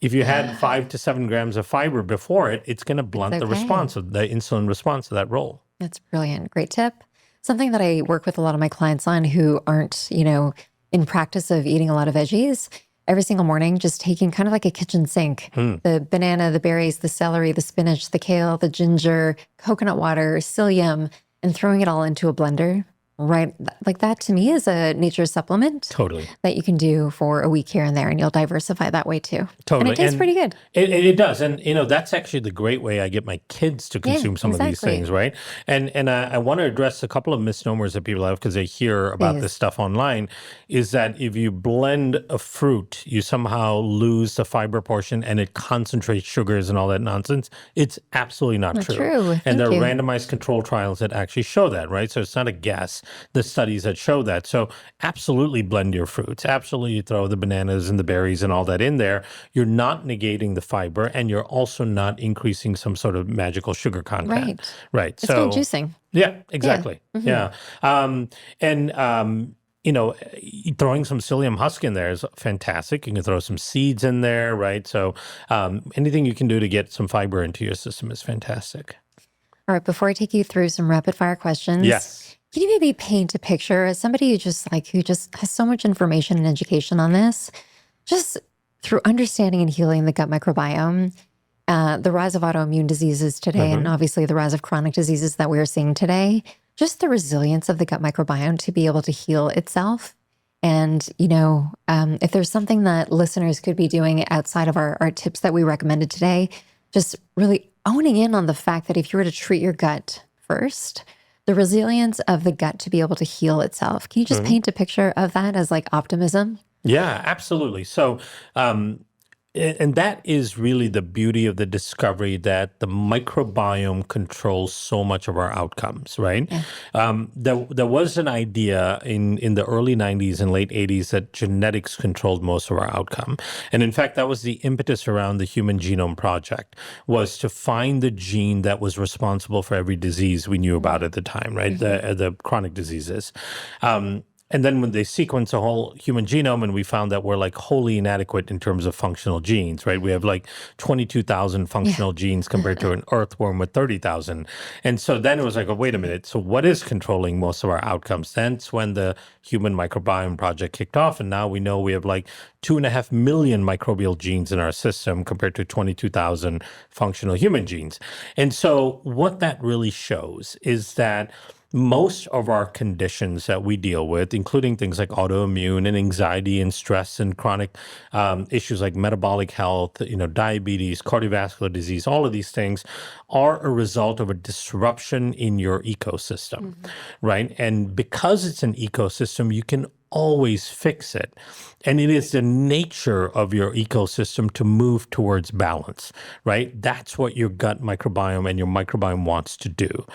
if you had 5 to 7 grams of fiber before it, it's going to blunt the response of the insulin response to that roll. That's brilliant. Great tip. Something that I work with a lot of my clients on who aren't, in practice of eating a lot of veggies, every single morning, just taking kind of like a kitchen sink, the banana, the berries, the celery, the spinach, the kale, the ginger, coconut water, psyllium, and throwing it all into a blender. Right. Like that to me is a nature supplement. Totally. That you can do for a week here and there, and you'll diversify that way too. Totally. And it tastes pretty good. It does. And, that's actually the great way I get my kids to consume some of these things, right? And I want to address a couple of misnomers that people have because they hear about this stuff online, is that if you blend a fruit, you somehow lose the fiber portion and it concentrates sugars and all that nonsense. It's absolutely not true. And there are randomized control trials that actually show that, right? So it's not a guess. The studies that show that. So absolutely blend your fruits. Absolutely throw the bananas and the berries and all that in there. You're not negating the fiber, and you're also not increasing some sort of magical sugar content. Right. It's good juicing. Yeah, exactly. Yeah. Throwing some psyllium husk in there is fantastic. You can throw some seeds in there, right? So anything you can do to get some fiber into your system is fantastic. All right. Before I take you through some rapid fire questions. Yes. Can you maybe paint a picture as somebody who just has so much information and education on this, just through understanding and healing the gut microbiome, the rise of autoimmune diseases today, and obviously the rise of chronic diseases that we are seeing today, just the resilience of the gut microbiome to be able to heal itself. And, if there's something that listeners could be doing outside of our tips that we recommended today, just really owning in on the fact that if you were to treat your gut first, the resilience of the gut to be able to heal itself. Can you just paint a picture of that as like optimism? Yeah, absolutely. So, and that is really the beauty of the discovery that the microbiome controls so much of our outcomes, right? Yeah. There was an idea in the early 90s and late 80s that genetics controlled most of our outcome. And in fact, that was the impetus around the Human Genome Project, was to find the gene that was responsible for every disease we knew about at the time, right? The chronic diseases. And then when they sequenced the whole human genome, and we found that we're like wholly inadequate in terms of functional genes, right? We have like 22,000 functional genes compared to an earthworm with 30,000. And so then it was like, oh, wait a minute. So what is controlling most of our outcomes? That's when the Human Microbiome Project kicked off. And now we know we have like 2.5 million microbial genes in our system compared to 22,000 functional human genes. And so what that really shows is that most of our conditions that we deal with, including things like autoimmune and anxiety and stress and chronic issues like metabolic health, diabetes, cardiovascular disease, all of these things are a result of a disruption in your ecosystem, right? And because it's an ecosystem, you can always fix it. And it is the nature of your ecosystem to move towards balance, right? That's what your gut microbiome and your microbiome wants to do.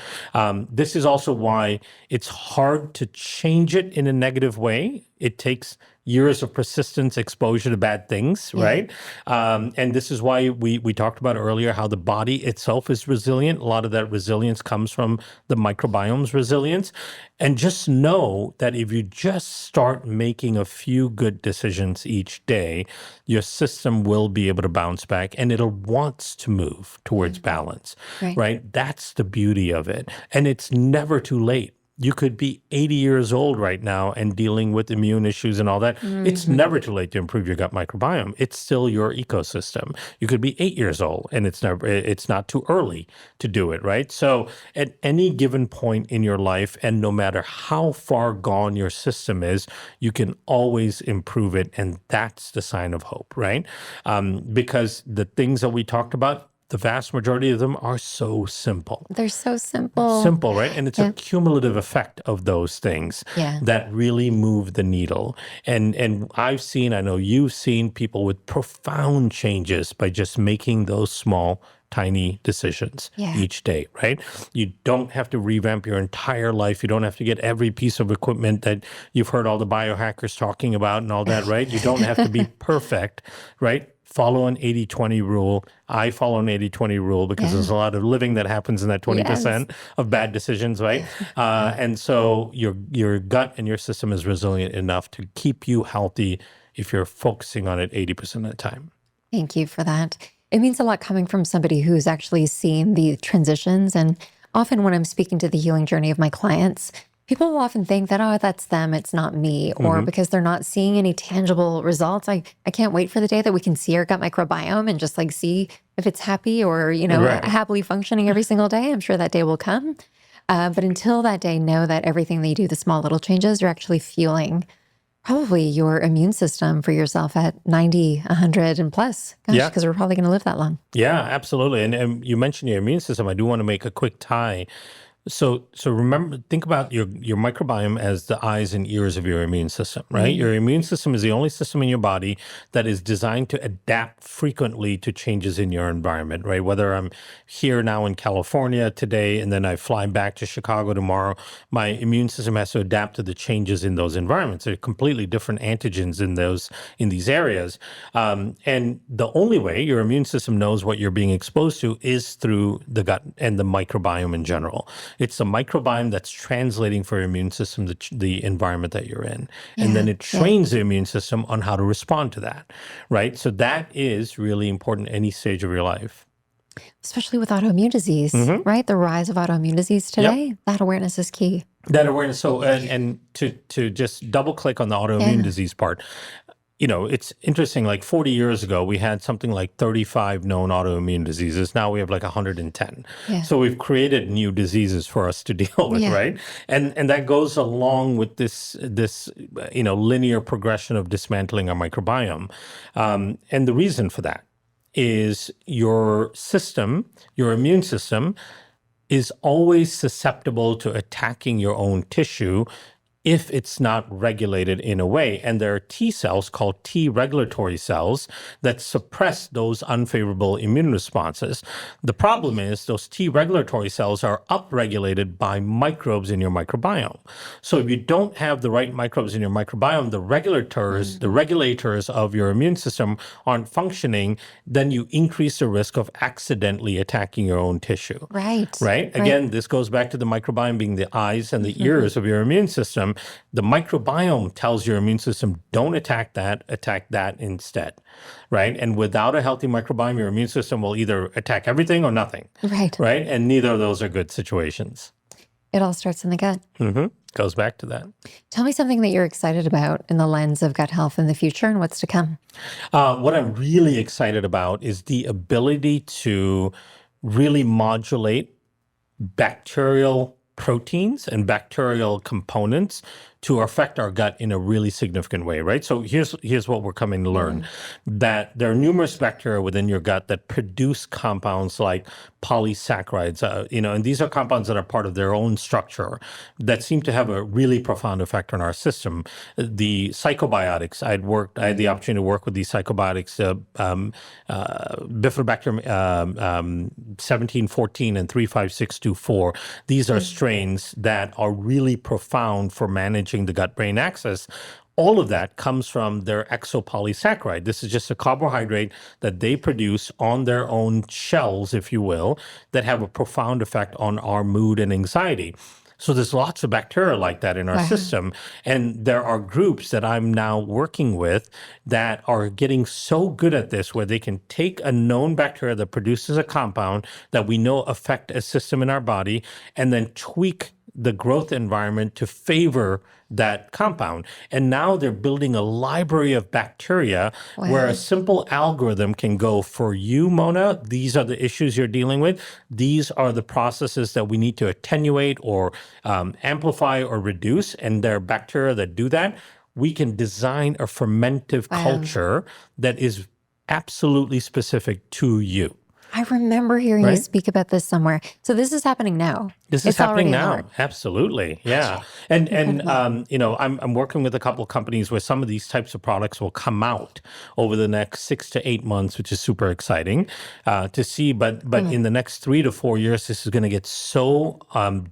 This is also why it's hard to change it in a negative way. It takes years of persistence, exposure to bad things, right? And this is why we talked about earlier how the body itself is resilient. A lot of that resilience comes from the microbiome's resilience. And just know that if you just start making a few good decisions each day, your system will be able to bounce back and it'll want to move towards balance, right? That's the beauty of it. And it's never too late. You could be 80 years old right now and dealing with immune issues and all that. It's never too late to improve your gut microbiome. It's still your ecosystem. You could be 8 years old and it's not too early to do it, right? So at any given point in your life, and no matter how far gone your system is, you can always improve it. And that's the sign of hope, right? Because the things that we talked about, the vast majority of them are so simple. They're so simple. Simple, right? And it's a cumulative effect of those things that really move the needle. And I've seen, I know you've seen people with profound changes by just making those small, tiny decisions each day, right? You don't have to revamp your entire life. You don't have to get every piece of equipment that you've heard all the biohackers talking about and all that, right? You don't have to be perfect, right? Follow an 80-20 rule. I follow an 80-20 rule because there's a lot of living that happens in that 20% of bad decisions, right? And so your gut and your system is resilient enough to keep you healthy if you're focusing on it 80% of the time. Thank you for that. It means a lot coming from somebody who's actually seen the transitions. And often when I'm speaking to the healing journey of my clients, people will often think that, oh, that's them, it's not me, or because they're not seeing any tangible results. I can't wait for the day that we can see our gut microbiome and just like see if it's happy or, happily functioning every single day. I'm sure that day will come. But until that day, know that everything that you do, the small little changes, you're actually fueling probably your immune system for yourself at 90, 100 and plus. Gosh, because we're probably going to live that long. Yeah, absolutely. And you mentioned your immune system. I do want to make a quick tie. So remember, think about your microbiome as the eyes and ears of your immune system, right? Your immune system is the only system in your body that is designed to adapt frequently to changes in your environment, right? Whether I'm here now in California today and then I fly back to Chicago tomorrow, my immune system has to adapt to the changes in those environments. There are completely different antigens in these areas. And the only way your immune system knows what you're being exposed to is through the gut and the microbiome in general. It's the microbiome that's translating for your immune system the environment that you're in. And then it trains the immune system on how to respond to that, right? So that is really important any stage of your life. Especially with autoimmune disease, right? The rise of autoimmune disease today, that awareness is key. That awareness. So, and to just double click on the autoimmune disease part, it's interesting, like 40 years ago, we had something like 35 known autoimmune diseases. Now we have like 110. So we've created new diseases for us to deal with, right? And that goes along with this linear progression of dismantling our microbiome. And the reason for that is your immune system is always susceptible to attacking your own tissue if it's not regulated in a way. And there are T cells called T regulatory cells that suppress those unfavorable immune responses. The problem is those T regulatory cells are upregulated by microbes in your microbiome. So if you don't have the right microbes in your microbiome, the regulators of your immune system aren't functioning, then you increase the risk of accidentally attacking your own tissue. Right? Again, this goes back to the microbiome being the eyes and the ears of your immune system. The microbiome tells your immune system, don't attack that instead, right? And without a healthy microbiome, your immune system will either attack everything or nothing, right? And neither of those are good situations. It all starts in the gut. Goes back to that. Tell me something that you're excited about in the lens of gut health in the future and what's to come. What I'm really excited about is the ability to really modulate bacterial proteins and bacterial components to affect our gut in a really significant way, right? So here's what we're coming to learn, that there are numerous bacteria within your gut that produce compounds like polysaccharides, and these are compounds that are part of their own structure that seem to have a really profound effect on our system. The psychobiotics, I had the opportunity to work with these psychobiotics, Bifidobacterium 1714 and 35624. These are strains that are really profound for managing the gut-brain axis. All of that comes from their exopolysaccharide. This is just a carbohydrate that they produce on their own shells, if you will, that have a profound effect on our mood and anxiety. So there's lots of bacteria like that in our system. And there are groups that I'm now working with that are getting so good at this, where they can take a known bacteria that produces a compound that we know affect a system in our body and then tweak the growth environment to favor that compound. And now they're building a library of bacteria where a simple algorithm can go, for you, Mona, these are the issues you're dealing with. These are the processes that we need to attenuate or amplify or reduce. And there are bacteria that do that. We can design a fermentive culture that is absolutely specific to you. I I remember hearing you speak about this somewhere. So this is happening now. This is happening now. Absolutely. Yeah. And you know, I'm working with a couple of companies where some of these types of products will come out over the next 6 to 8 months, which is super exciting to see. But in the next 3 to 4 years, this is going to get so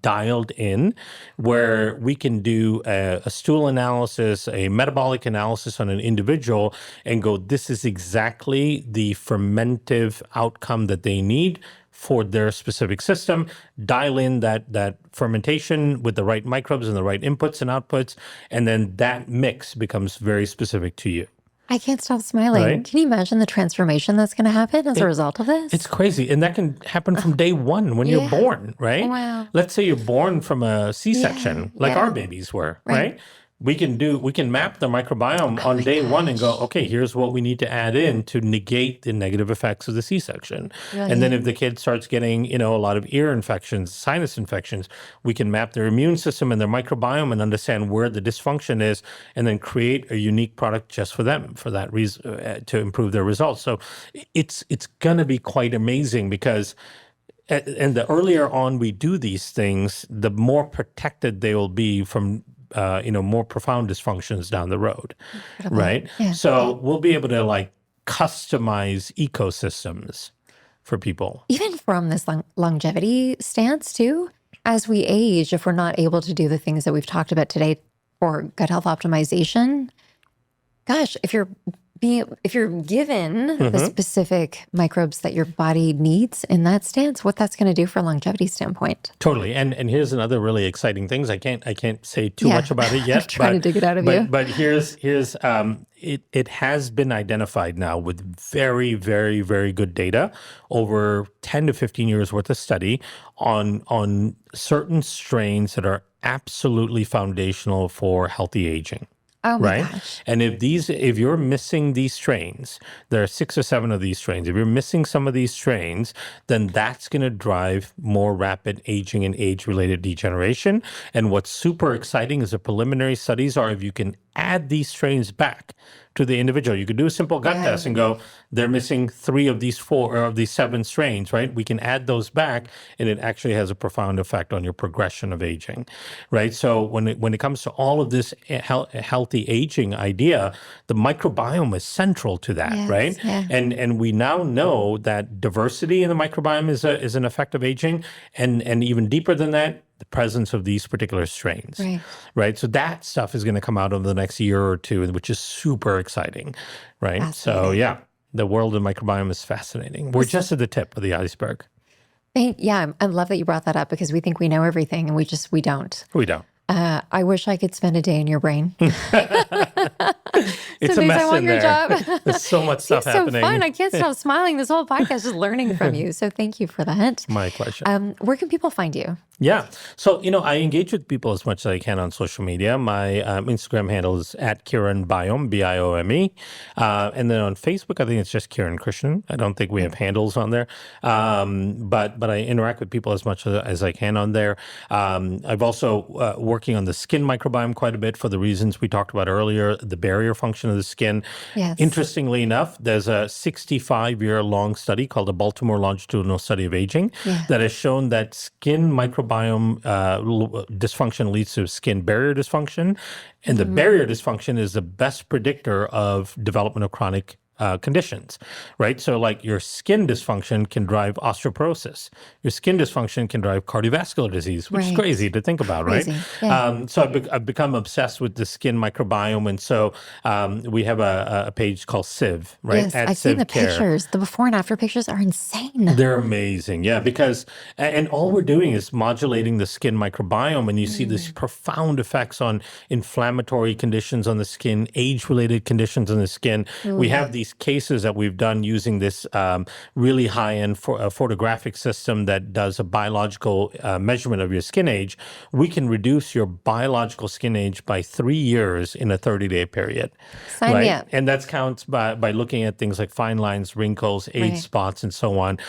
dialed in where we can do a stool analysis, a metabolic analysis on an individual and go, this is exactly the fermentive outcome that they need for their specific system, dial in that fermentation with the right microbes and the right inputs and outputs, and then that mix becomes very specific to you. I can't stop smiling. Right? Can you imagine the transformation that's going to happen as a result of this? It's crazy. And that can happen from day one when you're born, right? Wow. Let's say you're born from a C-section, like our babies were, right? We can map the microbiome on day one and go, okay, here's what we need to add in to negate the negative effects of the C-section. And then if the kid starts getting, you know, a lot of ear infections, sinus infections, we can map their immune system and their microbiome and understand where the dysfunction is and then create a unique product just for them, for that reason, to improve their results. So it's going to be quite amazing because and the earlier on we do these things, the more protected they will be from more profound dysfunctions down the road, right? Yeah. So we'll be able to like customize ecosystems for people. Even from this longevity stance too, as we age, if we're not able to do the things that we've talked about today for gut health optimization, gosh, if you're given the specific microbes that your body needs in that stance, what that's going to do for a longevity standpoint. Totally. And here's another really exciting thing. I can't say too much about it yet. I'm trying to dig it out of you. But here's it has been identified now with very, very, very good data over 10 to 15 years worth of study on certain strains that are absolutely foundational for healthy aging. Oh my gosh. And if you're missing these strains, there are 6 or 7 of these strains. If you're missing some of these strains, then that's going to drive more rapid aging and age-related degeneration. And what's super exciting is the preliminary studies are if you can add these strains back to the individual. You could do a simple gut test and go, they're missing 3 of these 4 or of these 7 strains, right? We can add those back and it actually has a profound effect on your progression of aging, right? So when it comes to all of this healthy aging idea, the microbiome is central to that, right? Yeah. And we now know that diversity in the microbiome is an effect of aging, and even deeper than that, the presence of these particular strains, right? So that stuff is going to come out over the next year or two, which is super exciting, right? So yeah, the world of microbiome is fascinating. We're just at the tip of the iceberg. Yeah, I love that you brought that up because we think we know everything and we don't. We don't. I wish I could spend a day in your brain. It's a mess I want in your there. Job. There's so much stuff happening. It's so fun. I can't stop smiling this whole podcast just learning from you. So thank you for that. My pleasure. Where can people find you? Yeah. So, I engage with people as much as I can on social media. My Instagram handle is @KiranBiome, Biome. And then on Facebook, I think it's just Kiran Krishnan. I don't think we have handles on there. But I interact with people as much as I can on there. I've also working on the skin microbiome quite a bit for the reasons we talked about earlier, the barrier function of the skin. Yes. Interestingly enough, there's a 65-year-long study called the Baltimore Longitudinal Study of Aging that has shown that skin microbiome dysfunction leads to skin barrier dysfunction. And the barrier dysfunction is the best predictor of development of chronic conditions, right? So like your skin dysfunction can drive osteoporosis. Your skin dysfunction can drive cardiovascular disease, which is crazy to think about, right? Yeah. So I've become obsessed with the skin microbiome. And so we have a page called Civ, right? Yes, I've seen the pictures. The before and after pictures are insane. They're amazing. Yeah, because, and all we're doing is modulating the skin microbiome, and you see these profound effects on inflammatory conditions on the skin, age-related conditions on the skin. We have these cases that we've done using this really high-end photographic system that does a biological measurement of your skin age. We can reduce your biological skin age by 3 years in a 30-day period. Sign me up. And that counts by looking at things like fine lines, wrinkles, age spots, and so on.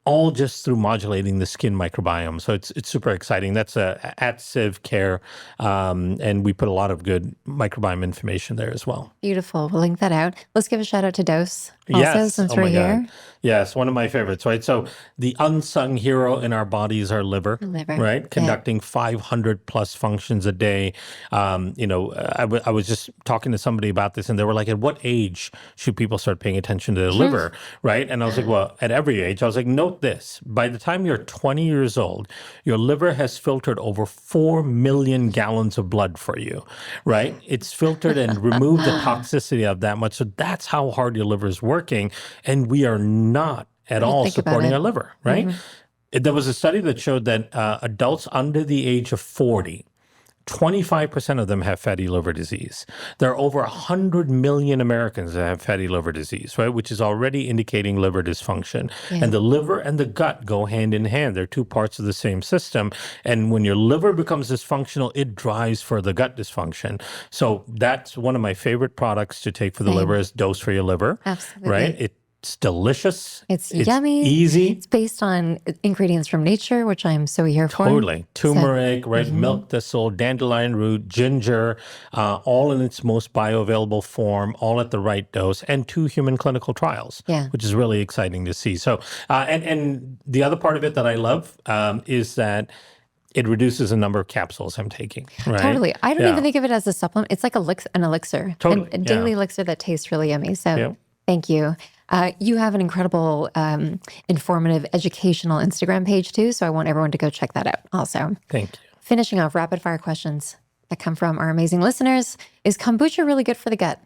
all just through modulating the skin microbiome. So it's super exciting. That's at Civ Care, and we put a lot of good microbiome information there as well. Beautiful. We'll link that out. Let's give a shout out to Dose also, Yes. since Oh we're my here. God. Yes, one of my favorites, right? So the unsung hero in our body is our liver, right? Conducting 500 plus functions a day. I was just talking to somebody about this, and they were like, at what age should people start paying attention to their liver, right? And I was like, well, at every age. I was like, note this. By the time you're 20 years old, your liver has filtered over 4 million gallons of blood for you, right? It's filtered and removed the toxicity of that much. So that's how hard your liver is working. And we are not at all supporting our liver, right? There was a study that showed that adults under the age of 40, 25% of them have fatty liver disease. There are over 100 million Americans that have fatty liver disease, right? Which is already indicating liver dysfunction. And the liver and the gut go hand in hand. They're two parts of the same system. And when your liver becomes dysfunctional, it drives for the gut dysfunction. So that's one of my favorite products to take for the liver is Dose for your liver. Absolutely. Right? It's delicious. It's yummy. Easy. It's based on ingredients from nature, which I'm so here for. Totally. Turmeric, right? Milk thistle, dandelion root, ginger, all in its most bioavailable form, all at the right dose, and 2 human clinical trials, which is really exciting to see. So, and the other part of it that I love is that it reduces the number of capsules I'm taking. Right? Totally. I don't even think of it as a supplement. It's like an elixir. Totally. A daily elixir that tastes really yummy. So thank you. You have an incredible, informative, educational Instagram page too. So I want everyone to go check that out also. Thank you. Finishing off rapid fire questions that come from our amazing listeners. Is kombucha really good for the gut?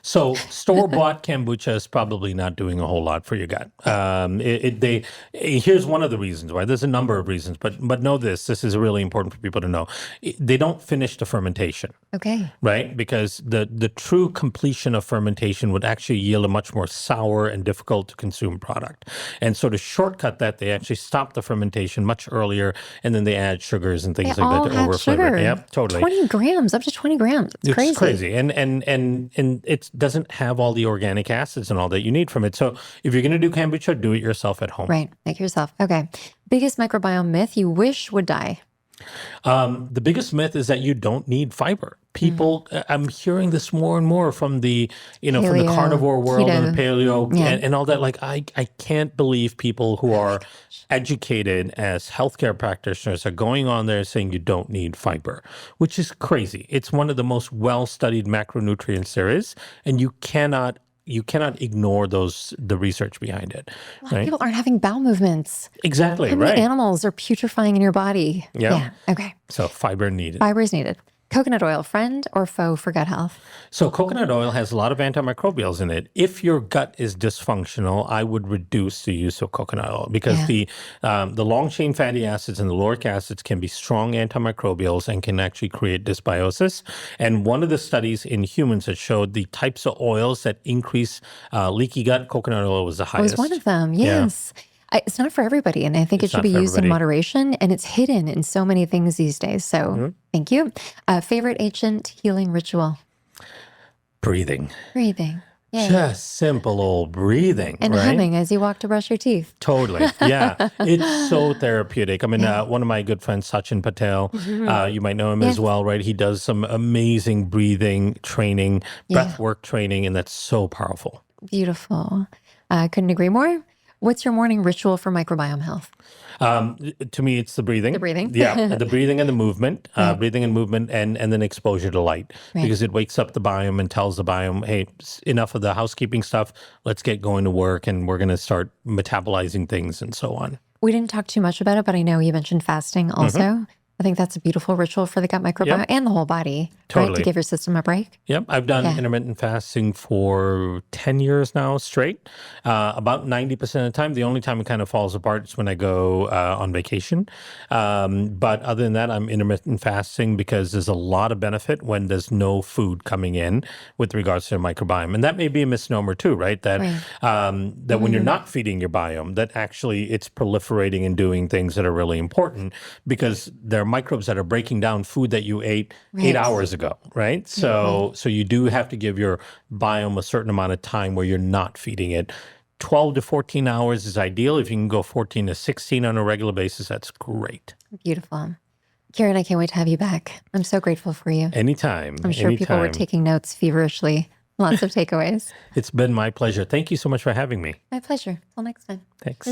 So store-bought kombucha is probably not doing a whole lot for your gut. Here's one of the reasons why. There's a number of reasons, but know this. This is really important for people to know. They don't finish the fermentation. Okay. Right? Because the true completion of fermentation would actually yield a much more sour and difficult to consume product. And so to shortcut that, they actually stop the fermentation much earlier, and then they add sugars and things like that to over-flavor. Yep, totally. 20 grams, up to 20 grams. It's crazy. And it doesn't have all the organic acids and all that you need from it. So if you're going to do kombucha, do it yourself at home. Right. Make it yourself. Okay. Biggest microbiome myth you wish would die? The biggest myth is that you don't need fiber. People, I'm hearing this more and more from the, paleo, from the carnivore world keto, and the paleo and all that. Like, I can't believe people who are educated as healthcare practitioners are going on there saying you don't need fiber, which is crazy. It's one of the most well-studied macronutrients there is, and you cannot ignore the research behind it. A lot of people aren't having bowel movements. Exactly, How many animals are putrefying in your body? Yeah. Okay. So fiber needed. Fiber is needed. Coconut oil, friend or foe for gut health? So coconut oil has a lot of antimicrobials in it. If your gut is dysfunctional, I would reduce the use of coconut oil because the long-chain fatty acids and the lauric acids can be strong antimicrobials and can actually create dysbiosis. And one of the studies in humans that showed the types of oils that increase leaky gut, coconut oil was the highest. It was one of them, yes. Yeah. It's not for everybody, and I think it should be used in moderation, and it's hidden in so many things these days. So thank you. Favorite ancient healing ritual? Breathing. Breathing. Yay. Just simple old breathing. And humming as you walk to brush your teeth. Totally. Yeah. It's so therapeutic. I mean, one of my good friends, Sachin Patel, you might know him as well, right? He does some amazing breathing training, breath work training, and that's so powerful. Beautiful. Couldn't agree more. What's your morning ritual for microbiome health? To me, it's the breathing. The breathing. Yeah, the breathing and the movement. Breathing and movement and then exposure to light. Because it wakes up the biome and tells the biome, hey, enough of the housekeeping stuff. Let's get going to work and we're going to start metabolizing things and so on. We didn't talk too much about it, but I know you mentioned fasting also. I think that's a beautiful ritual for the gut microbiome and the whole body, right? To give your system a break. Yep. I've done intermittent fasting for 10 years now straight. About 90% of the time. The only time it kind of falls apart is when I go on vacation. But other than that, I'm intermittent fasting because there's a lot of benefit when there's no food coming in with regards to the microbiome. And that may be a misnomer too, right? That that when you're not feeding your biome, that actually it's proliferating and doing things that are really important because there are microbes that are breaking down food that you ate 8 hours ago, right? So you do have to give your biome a certain amount of time where you're not feeding it 12 to 14 hours is ideal. If you can go 14 to 16 on a regular basis, that's great. Beautiful. Kiran, I can't wait to have you back. I'm so grateful for you. Anytime. I'm sure people were taking notes feverishly. Lots of takeaways. It's been my pleasure. Thank you so much for having me. My pleasure. Till next time. Thanks.